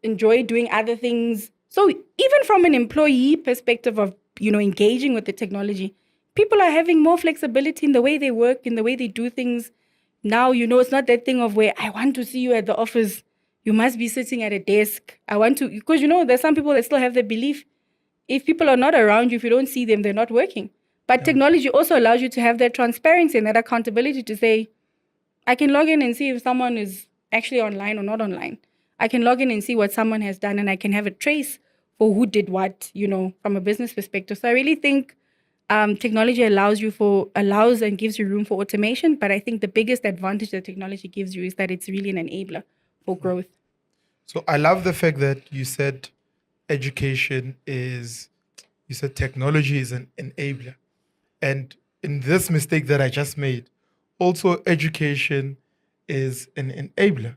enjoy doing other things. So even from an employee perspective of, engaging with the technology, people are having more flexibility in the way they work, in the way they do things. Now, it's not that thing of where I want to see you at the office. You must be sitting at a desk. I want to, because, there's some people that still have the belief if people are not around you, if you don't see them, they're not working. But technology also allows you to have that transparency and that accountability to say, I can log in and see if someone is actually online or not online. I can log in and see what someone has done and I can have a trace for who did what, from a business perspective. So I really think technology allows and gives you room for automation. But I think the biggest advantage that technology gives you is that it's really an enabler for growth. So I love the fact that you said you said technology is an enabler. And in this mistake that I just made, also education is an enabler.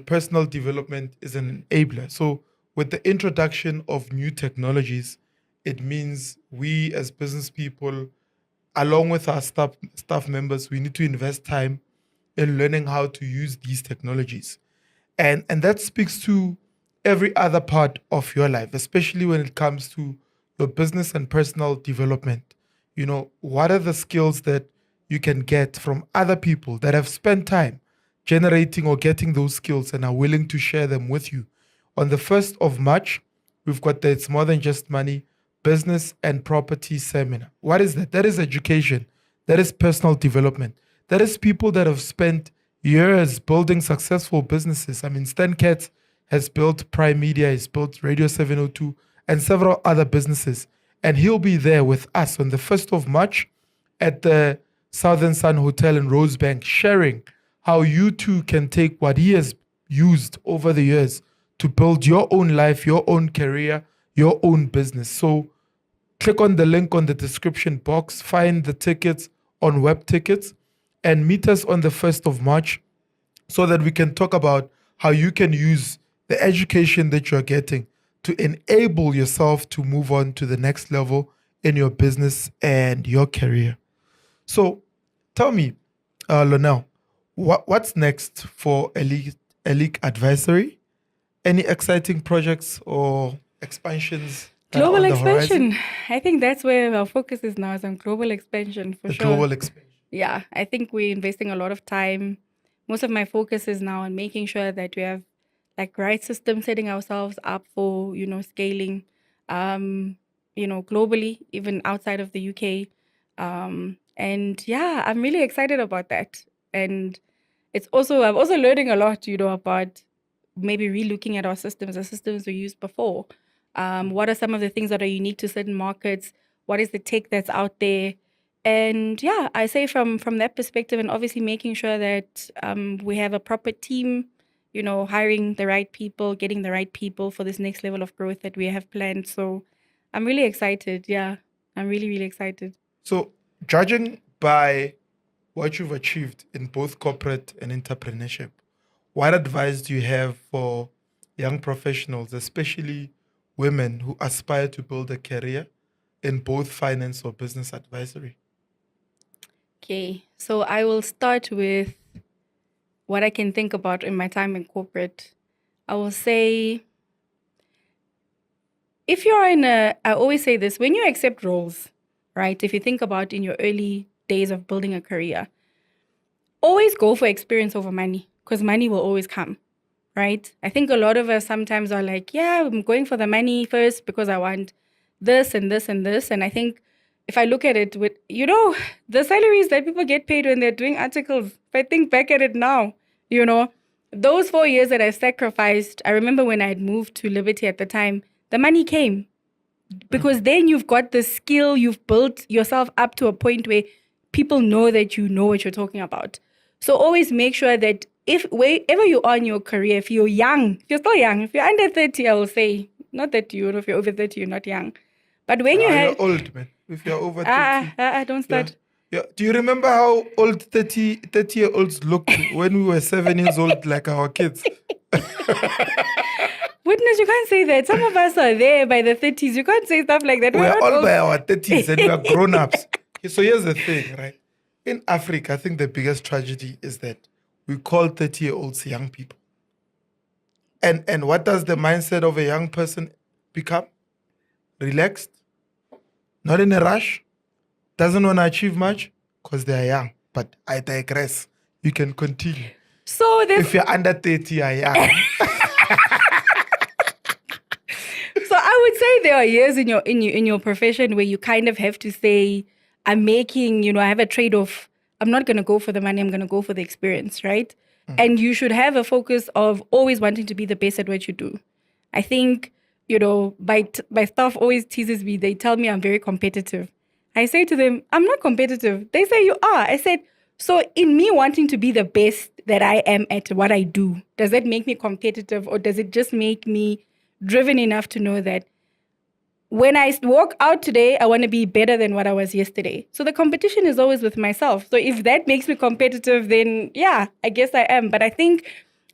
Personal development is an enabler. So with the introduction of new technologies, it means we as business people, along with our staff members, we need to invest time in learning how to use these technologies. And that speaks to every other part of your life, especially when it comes to your business and personal development. What are the skills that you can get from other people that have spent time generating or getting those skills and are willing to share them with you? On the 1st of March, we've got the It's More Than Just Money Business and Property Seminar. What is that? That is education. That is personal development. That is people that have spent years building successful businesses. I mean, Stan Katz has built Prime Media, he's built Radio 702, and several other businesses. And he'll be there with us on the 1st of March at the Southern Sun Hotel in Rosebank, sharing how you too can take what he has used over the years to build your own life, your own career, your own business. So click on the link on the description box, find the tickets on Web Tickets, and meet us on the 1st of March so that we can talk about how you can use the education that you're getting to enable yourself to move on to the next level in your business and your career. So tell me, Lornelle, what's next for Elite Advisory? Any exciting projects or expansions? Global on the horizon? expansion. I think that's where our focus is now, is on global expansion for The sure. global expansion. Yeah, I think we're investing a lot of time. Most of my focus is now on making sure that we have like right system, setting ourselves up for, scaling, globally, even outside of the UK. And yeah, I'm really excited about that. And I'm also learning a lot, about maybe relooking at our systems, the systems we used before. What are some of the things that are unique to certain markets? What is the tech that's out there? And yeah, I say from that perspective, and obviously making sure that we have a proper team, hiring the right people, getting the right people for this next level of growth that we have planned. So I'm really excited. Yeah, I'm really, really excited. So, judging by what you've achieved in both corporate and entrepreneurship, what advice do you have for young professionals, especially women who aspire to build a career in both finance or business advisory? Okay, so I will start with what I can think about in my time in corporate. I will say, if you're I always say this, when you accept roles, right? If you think about in your early days of building a career, always go for experience over money, because money will always come, right? I think a lot of us sometimes are like, yeah, I'm going for the money first because I want this and this and this. And I think if I look at it with, the salaries that people get paid when they're doing articles, if I think back at it now, those 4 years that I sacrificed, I remember when I had moved to Liberty at the time, the money came because then you've got the skill, you've built yourself up to a point where people know that you know what you're talking about. So always make sure that if wherever you are in your career, if you're young, if you're still young, if you're under 30, I will say, not that if you're over 30, you're not young. But when you have... You're old, man. If you're over 30. don't start. Yeah. Do you remember how old 30-year-olds looked when we were 7 years old, like our kids? Witness, you can't say that. Some of us are there by the 30s. You can't say stuff like that. We're not all old. by our 30s and we are grown-ups. So here's the thing, right? In Africa, I think the biggest tragedy is that we call 30-year-olds young people. And what does the mindset of a young person become? Relaxed, not in a rush, doesn't want to achieve much because they are young. But I digress. You can continue. So if you're under 30, you're young. So I would say there are years in your profession where you kind of have to say, I'm making, I have a trade-off. I'm not going to go for the money. I'm going to go for the experience, right? And you should have a focus of always wanting to be the best at what you do. I think, my staff always teases me. They tell me I'm very competitive. I say to them, I'm not competitive. They say you are. I said, so in me wanting to be the best that I am at what I do, does that make me competitive, or does it just make me driven enough to know that when I walk out today, I want to be better than what I was yesterday? So the competition is always with myself. So if that makes me competitive, then yeah, I guess I am. But I think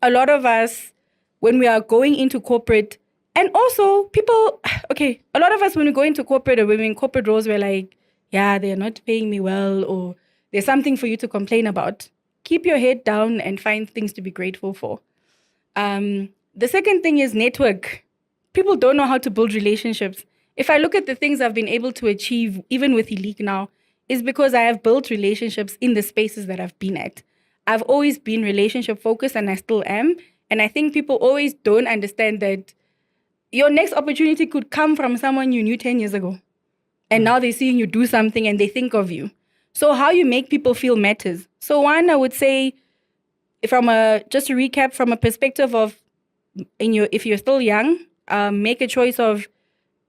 a lot of us, when we are going into corporate, and also a lot of us, when we go into corporate or when we're in corporate roles, we're like, yeah, they're not paying me well, or there's something for you to complain about. Keep your head down and find things to be grateful for. The second thing is network. People don't know how to build relationships. If I look at the things I've been able to achieve, even with Elite now, is because I have built relationships in the spaces that I've been at. I've always been relationship focused, and I still am. And I think people always don't understand that your next opportunity could come from someone you knew 10 years ago. And now they're seeing you do something and they think of you. So how you make people feel matters. So one, I would say, just to recap, from a perspective of, if you're still young, make a choice of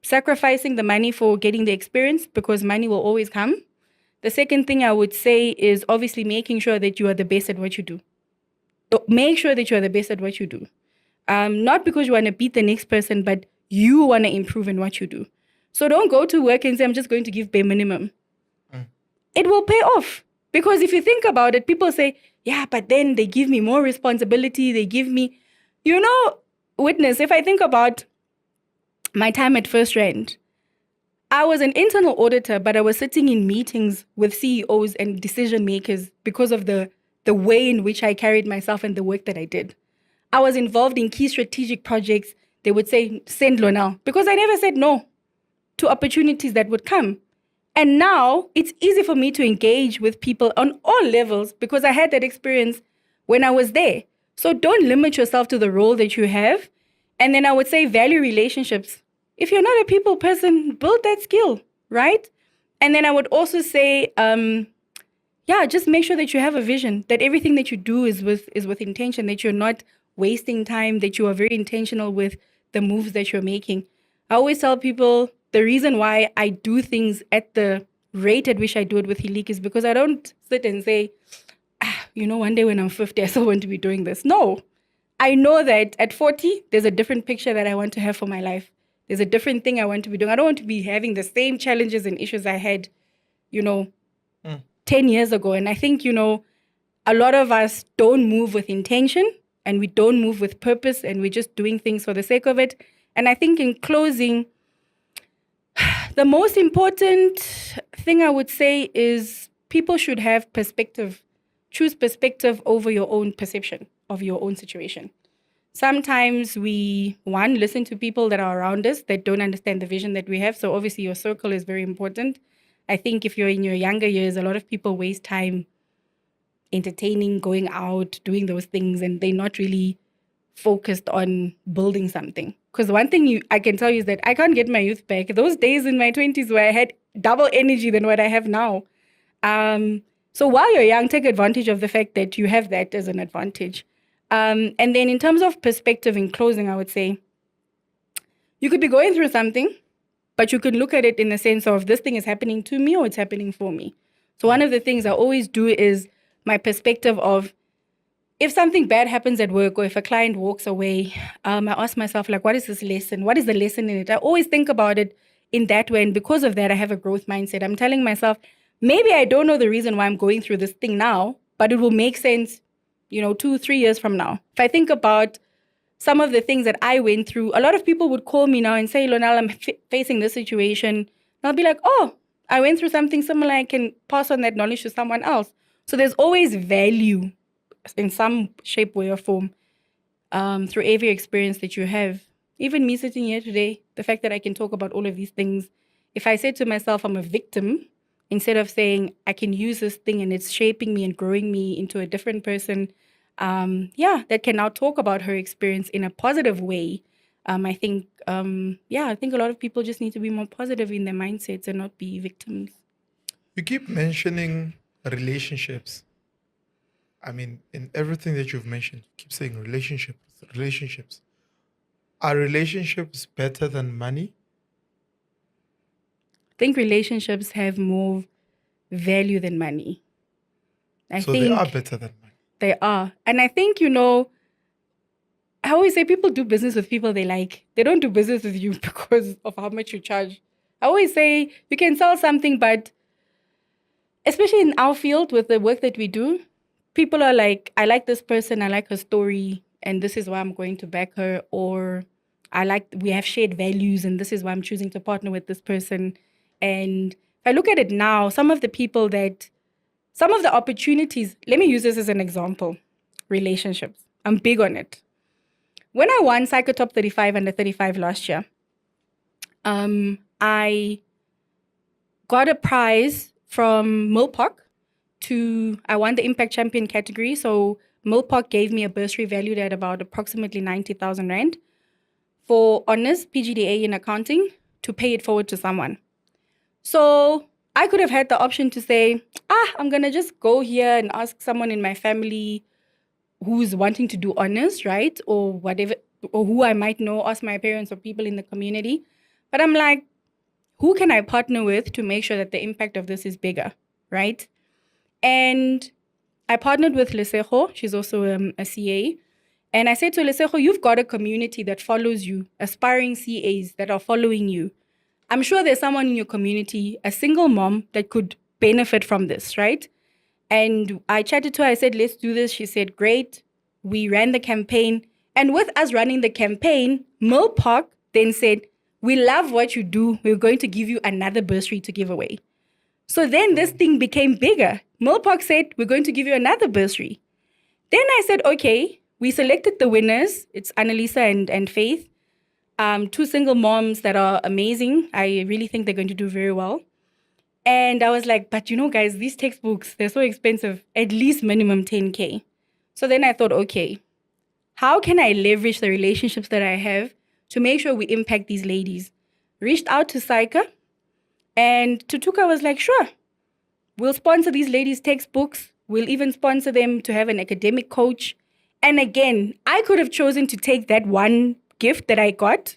sacrificing the money for getting the experience, because money will always come. The second thing I would say is obviously making sure that you are the best at what you do. Make sure that you are the best at what you do. Not because you want to beat the next person, but you want to improve in what you do. So don't go to work and say, I'm just going to give bare minimum. It will pay off. Because if you think about it, people say, yeah, but then they give me more responsibility. They give me, witness, if I think about my time at First Rand, I was an internal auditor, but I was sitting in meetings with CEOs and decision makers because of the way in which I carried myself and the work that I did. I was involved in key strategic projects. They would say, send Lornelle, because I never said no to opportunities that would come. And now it's easy for me to engage with people on all levels because I had that experience when I was there. So don't limit yourself to the role that you have. And then I would say value relationships. If you're not a people person, build that skill, right? And then I would also say, just make sure that you have a vision, that everything that you do is with intention, that you're not wasting time, that you are very intentional with the moves that you're making. I always tell people the reason why I do things at the rate at which I do it with Hilik is because I don't sit and say, one day when I'm 50, I still want to be doing this. No, I know that at 40, there's a different picture that I want to have for my life. There's a different thing I want to be doing. I don't want to be having the same challenges and issues I had, 10 years ago. And I think, a lot of us don't move with intention and we don't move with purpose and we're just doing things for the sake of it. And I think in closing, the most important thing I would say is people should have perspective. Choose perspective over your own perception of your own situation. Sometimes we, listen to people that are around us that don't understand the vision that we have. So obviously your circle is very important. I think if you're in your younger years, a lot of people waste time entertaining, going out, doing those things, and they're not really focused on building something. Because one thing I can tell you is that I can't get my youth back. Those days in my 20s where I had double energy than what I have now. So while you're young, take advantage of the fact that you have that as an advantage. And then in terms of perspective in closing, I would say, you could be going through something, but you could look at it in the sense of this thing is happening to me or it's happening for me. So one of the things I always do is my perspective of if something bad happens at work or if a client walks away, I ask myself, what is this lesson? What is the lesson in it? I always think about it in that way. And because of that, I have a growth mindset. I'm telling myself, maybe I don't know the reason why I'm going through this thing now, but it will make sense, 2-3 years from now. If I think about some of the things that I went through, a lot of people would call me now and say, Lornelle, I'm facing this situation. And I'll be like, oh, I went through something similar. I can pass on that knowledge to someone else. So there's always value in some shape, way, or form through every experience that you have. Even me sitting here today, the fact that I can talk about all of these things, if I said to myself I'm a victim, instead of saying I can use this thing and it's shaping me and growing me into a different person, that can now talk about her experience in a positive way. I think a lot of people just need to be more positive in their mindsets and not be victims. You keep mentioning relationships. I mean, in everything that you've mentioned, you keep saying relationships. Are relationships better than money? I think relationships have more value than money. They are better than money. They are. And I think, I always say people do business with people they like. They don't do business with you because of how much you charge. I always say you can sell something, but especially in our field with the work that we do, people are like, I like this person, I like her story, and this is why I'm going to back her. Or we have shared values, and this is why I'm choosing to partner with this person. And if I look at it now, some of the opportunities, let me use this as an example. Relationships. I'm big on it. When I won SAICA Top 35 under 35 last year, I got a prize from Milpark I won the Impact Champion category. So Milpark gave me a bursary valued at about approximately 90,000 Rand for honors, PGDA in accounting, to pay it forward to someone. So I could have had the option to say, I'm going to just go here and ask someone in my family who's wanting to do honors, right? Or whatever, or who I might know, ask my parents or people in the community. But I'm like, who can I partner with to make sure that the impact of this is bigger, right? And I partnered with Lesego. She's also a CA. And I said to Lesego, you've got a community that follows you, aspiring CAs that are following you. I'm sure there's someone in your community, a single mom, that could benefit from this, right? And I chatted to her. I said, let's do this. She said, great. We ran the campaign. And with us running the campaign, Milpark then said, we love what you do. We're going to give you another bursary to give away. So then this thing became bigger. Milpark said, we're going to give you another bursary. Then I said, okay, we selected the winners. It's Annalisa and Faith, two single moms that are amazing. I really think they're going to do very well. And I was like, but guys, these textbooks, they're so expensive, at least minimum 10K. So then I thought, okay, how can I leverage the relationships that I have to make sure we impact these ladies? Reached out to SAICA, and Tutuka was like, sure, we'll sponsor these ladies' textbooks. We'll even sponsor them to have an academic coach. And again, I could have chosen to take that one gift that I got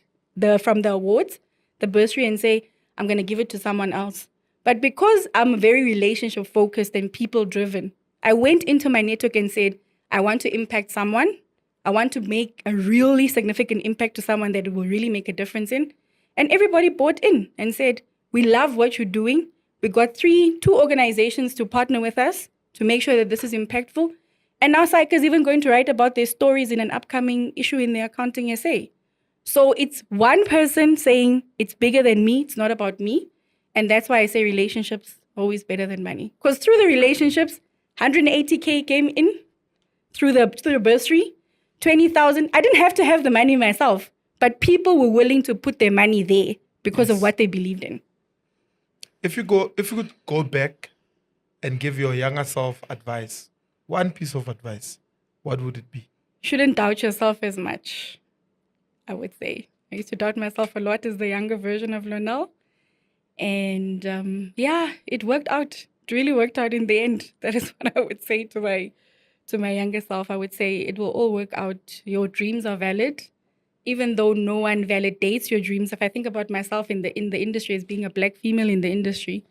from the awards, the bursary, and say, I'm going to give it to someone else. But because I'm very relationship focused and people driven, I went into my network and said, I want to impact someone. I want to make a really significant impact to someone that it will really make a difference in. And everybody bought in and said, we love what you're doing. We got two organizations to partner with us to make sure that this is impactful. And now SAICA is even going to write about their stories in an upcoming issue in their accounting essay. So it's one person saying it's bigger than me. It's not about me. And that's why I say relationships always better than money. Because through the relationships, 180K came in through the bursary, 20,000. I didn't have to have the money myself, but people were willing to put their money there because of what they believed in. If you could go back and give your younger self advice, one piece of advice, what would it be? Shouldn't doubt yourself as much, I would say. I used to doubt myself a lot as the younger version of Lornelle. And it worked out. It really worked out in the end. That is what I would say to my younger self. I would say it will all work out. Your dreams are valid, even though no one validates your dreams. If I think about myself in the industry as being a Black female in the industry,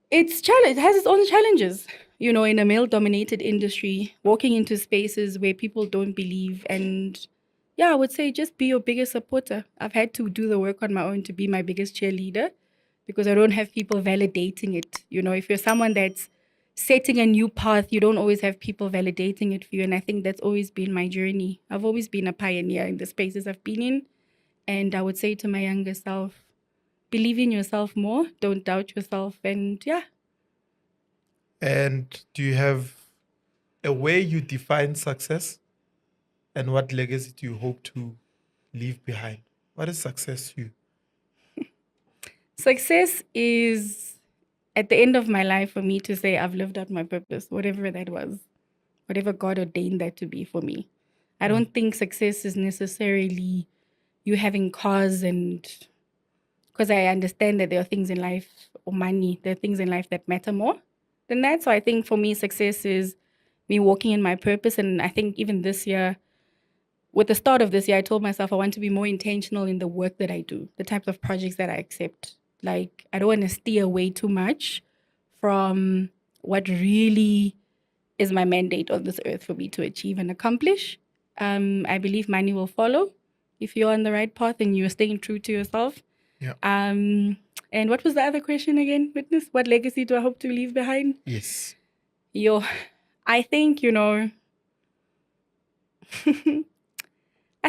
it has its own challenges. You know, in a male-dominated industry, walking into spaces where people don't believe. And I would say just be your biggest supporter. I've had to do the work on my own to be my biggest cheerleader because I don't have people validating it. You know, if you're someone that's setting a new path, you don't always have people validating it for you. And I think that's always been my journey. I've always been a pioneer in the spaces I've been in. And I would say to my younger self, believe in yourself more. Don't doubt yourself. And And do you have a way you define success? And what legacy do you hope to leave behind? What is success to you? Success is at the end of my life for me to say I've lived out my purpose, whatever that was, whatever God ordained that to be for me. I don't think success is necessarily you having cars, and because I understand that there are things in life, or money, there are things in life that matter more than that. So I think for me, success is me walking in my purpose. And I think even this year, with the start of this year, I told myself I want to be more intentional in the work that I do, the types of projects that I accept. Like, I don't want to steer away too much from what really is my mandate on this earth for me to achieve and accomplish. I believe money will follow if you're on the right path and you're staying true to yourself. Yeah. And what was the other question again, Witness? What legacy do I hope to leave behind? Yes. I think, I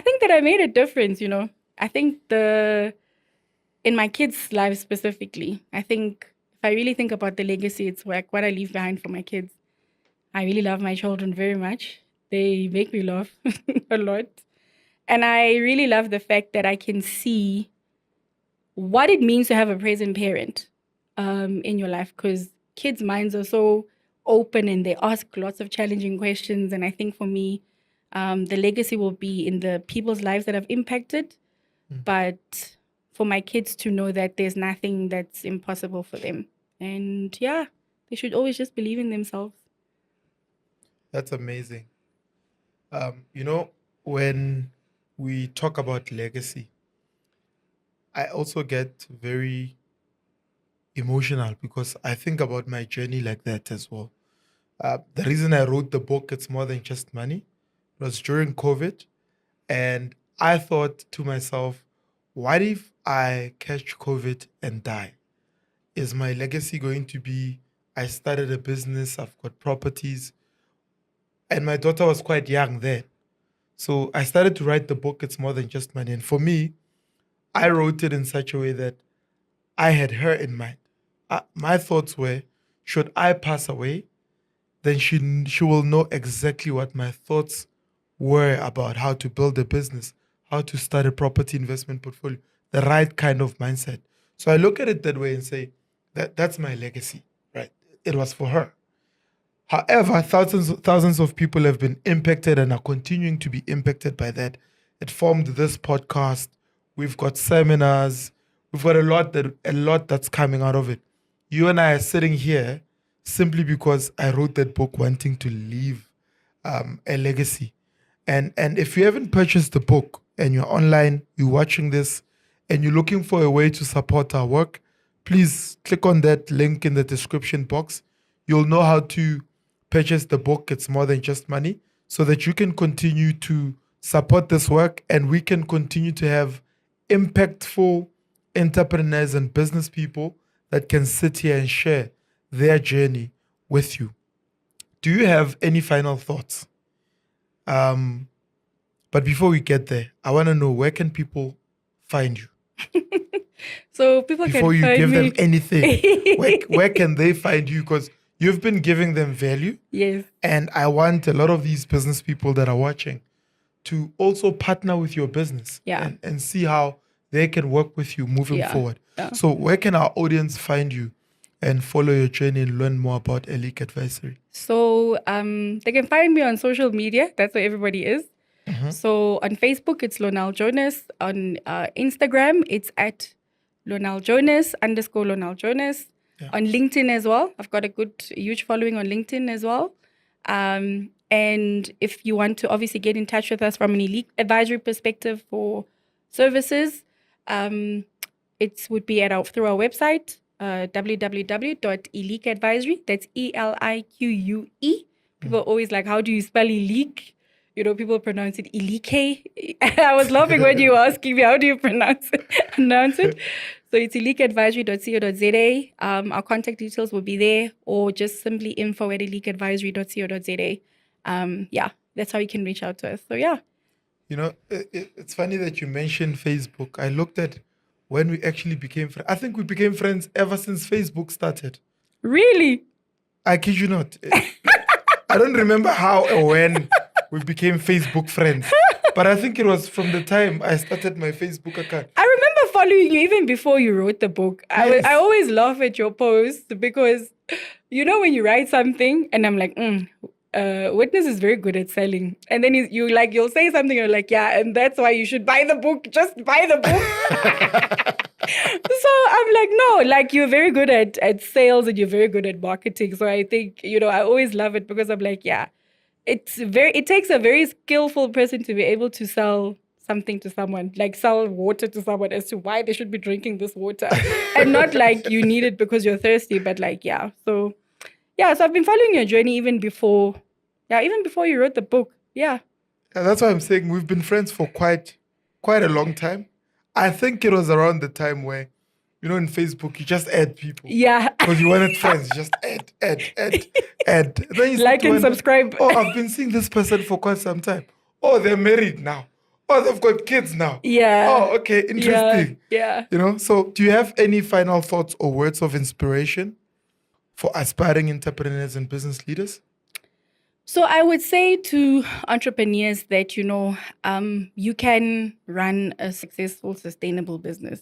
think that I made a difference, I think in my kids' lives specifically, I think if I really think about the legacy, it's like what I leave behind for my kids. I really love my children very much. They make me laugh a lot. And I really love the fact that I can see what it means to have a present parent in your life, because kids' minds are so open and they ask lots of challenging questions. And I think for me, the legacy will be in the people's lives that I've impacted, but for my kids to know that there's nothing that's impossible for them. And they should always just believe in themselves. That's amazing. When we talk about legacy, I also get very emotional because I think about my journey like that as well. The reason I wrote the book, It's More Than Just Money, was during COVID. And I thought to myself, what if I catch COVID and die? Is my legacy going to be, I started a business, I've got properties, and my daughter was quite young then. So I started to write the book, It's More Than Just Money. And for me, I wrote it in such a way that I had her in mind. My thoughts were, should I pass away, then she will know exactly what my thoughts were about how to build a business, how to start a property investment portfolio, the right kind of mindset. So I look at it that way and say, that's my legacy, right? It was for her. However, thousands of people have been impacted and are continuing to be impacted by that. It formed this podcast. We've got seminars. We've got a lot that's coming out of it. You and I are sitting here simply because I wrote that book wanting to leave a legacy. And if you haven't purchased the book and you're online, you're watching this, and you're looking for a way to support our work, please click on that link in the description box. You'll know how to purchase the book. It's more than just money, so that you can continue to support this work and we can continue to have impactful entrepreneurs and business people that can sit here and share their journey with you. Do you have any final thoughts? But before we get there, I want to know, where can people find you? So people Before can you find give me. them anything, where can they find you? Because you've been giving them value. Yes. And I want a lot of these business people that are watching to also partner with your business, Yeah. and see how they can work with you moving Yeah. forward. Yeah. So where can our audience find you and follow your journey and learn more about Elite Advisory? So they can find me on social media. That's where everybody is. So on Facebook, it's Lornelle Jonas. On Instagram, it's at Lornelle Jonas _Lornelle Jonas. Yeah. On LinkedIn as well. I've got a huge following on LinkedIn as well. And if you want to obviously get in touch with us from an elite advisory perspective for services, it would be through our website, www.eliqueadvisory. That's ELIQUE. People are always like, how do you spell Elique? You know, people pronounce it Elike. I was laughing when you were asking me, how do you pronounce it? So it's eliqueadvisory.co.za. Our contact details will be there, or just simply info@eliqueadvisory.co.za. Yeah, that's how you can reach out to us. So yeah. You know, it's funny that you mentioned Facebook. I looked at when we actually became friends. I think we became friends ever since Facebook started. Really? I kid you not. I don't remember how or when we became Facebook friends, but I think it was from the time I started my Facebook account. I remember following you even before you wrote the book. Yes. I always laugh at your posts because, you know, when you write something and I'm like, Witness is very good at selling. And then you'll say something, you're like, yeah, and that's why you should buy the book. Just buy the book. So I'm like, no, like, you're very good at sales and you're very good at marketing. So I think, you know, I always love it because I'm like, yeah, it takes a very skillful person to be able to sell something to someone, like sell water to someone as to why they should be drinking this water. And not like you need it because you're thirsty, but like, yeah. So I've been following your journey even before you wrote the book. Yeah. And that's why I'm saying we've been friends for quite a long time. I think it was around the time where, you know, in Facebook, you just add people. Yeah. Because you wanted friends, you just add. Then you start Like to and wonder, subscribe. Oh, I've been seeing this person for quite some time. Oh, they're married now. Oh, they've got kids now. Yeah. Oh, okay, interesting. Yeah. You know, so do you have any final thoughts or words of inspiration for aspiring entrepreneurs and business leaders? So I would say to entrepreneurs that, you know, you can run a successful, sustainable business.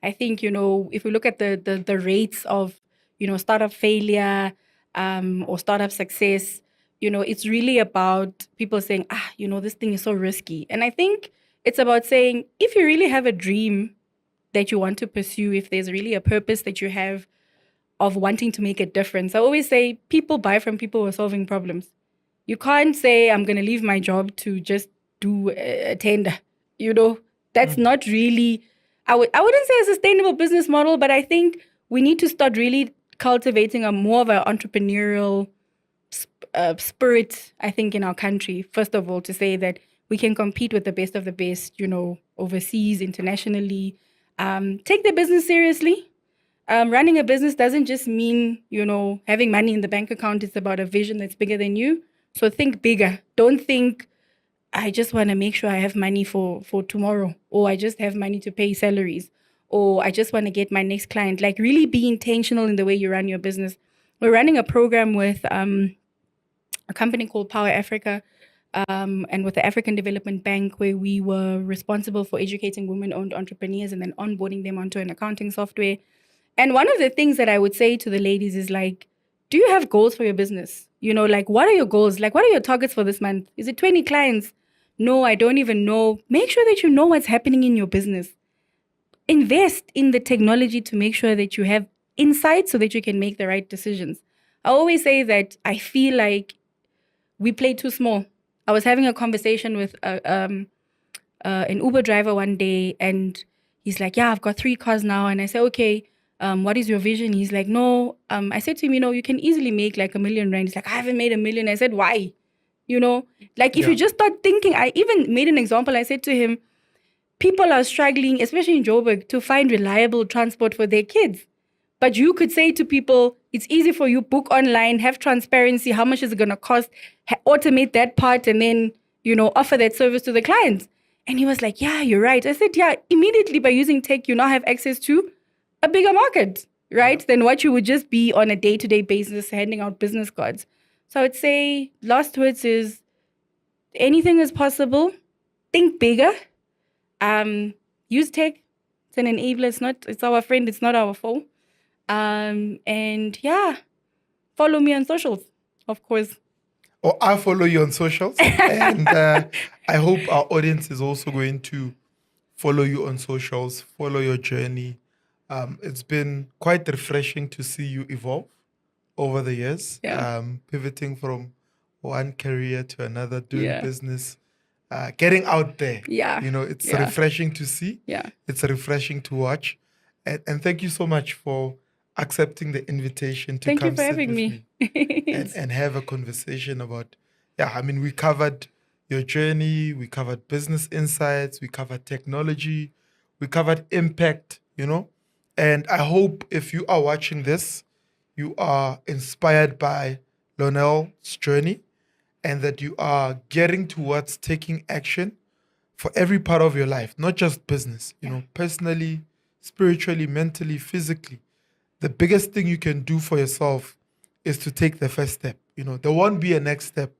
I think, you know, if we look at the rates of, you know, startup failure or startup success, you know, it's really about people saying, you know, this thing is so risky. And I think it's about saying, if you really have a dream that you want to pursue, if there's really a purpose that you have of wanting to make a difference, I always say people buy from people who are solving problems. You can't say, I'm going to leave my job to just do a tender. You know, that's not really, I wouldn't say a sustainable business model, but I think we need to start really cultivating a more of an entrepreneurial spirit, I think, in our country. First of all, to say that we can compete with the best of the best, you know, overseas, internationally. Take the business seriously. Running a business doesn't just mean, you know, having money in the bank account. It's about a vision that's bigger than you. So think bigger. Don't think, I just want to make sure I have money for tomorrow, or I just have money to pay salaries, or I just want to get my next client. Like, really be intentional in the way you run your business. We're running a program with a company called Power Africa and with the African Development Bank, where we were responsible for educating women-owned entrepreneurs and then onboarding them onto an accounting software. And one of the things that I would say to the ladies is like, do you have goals for your business? You know, like, what are your goals? Like, what are your targets for this month? Is it 20 clients? No, I don't even know. Make sure that you know what's happening in your business. Invest in the technology to make sure that you have insight so that you can make the right decisions. I always say that I feel like we play too small. I was having a conversation with an Uber driver one day, and he's like, "Yeah, I've got 3 cars now." And I said, "Okay, what is your vision?" He's like, "No." I said to him, you can easily make like R1,000,000. He's like, "I haven't made 1,000,000." I said, "Why?" Like if Yeah. you just start thinking, I even made an example. I said to him, people are struggling, especially in Joburg, to find reliable transport for their kids. But you could say to people, it's easy for you, book online, have transparency, how much is it going to cost, automate that part, and then, offer that service to the clients. And he was like, yeah, you're right. I said, yeah, immediately by using tech, you now have access to a bigger market, right? Than what you would just be on a day-to-day basis handing out business cards. So I would say last words is anything is possible. Think bigger. Use tech. It's an enabler. It's our friend. It's not our foe. And yeah, follow me on socials, of course. Or I follow you on socials. And I hope our audience is also going to follow you on socials, follow your journey. It's been quite refreshing to see you evolve over the years, Yeah. pivoting from one career to another, doing Yeah. business, getting out there. Yeah. It's Yeah. refreshing to see. Yeah. It's refreshing to watch. And thank you so much for accepting the invitation to Thank you come for sit having with me. and have a conversation about, we covered your journey, we covered business insights, we covered technology, we covered impact, and I hope if you are watching this, you are inspired by Lornelle's journey and that you are getting towards taking action for every part of your life, not just business, personally, spiritually, mentally, physically. The biggest thing you can do for yourself is to take the first step. There won't be a next step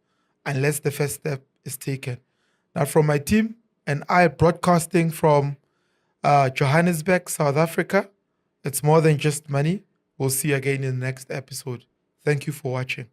unless the first step is taken. Now, from my team and I broadcasting from Johannesburg, South Africa, it's more than just money. We'll see you again in the next episode. Thank you for watching.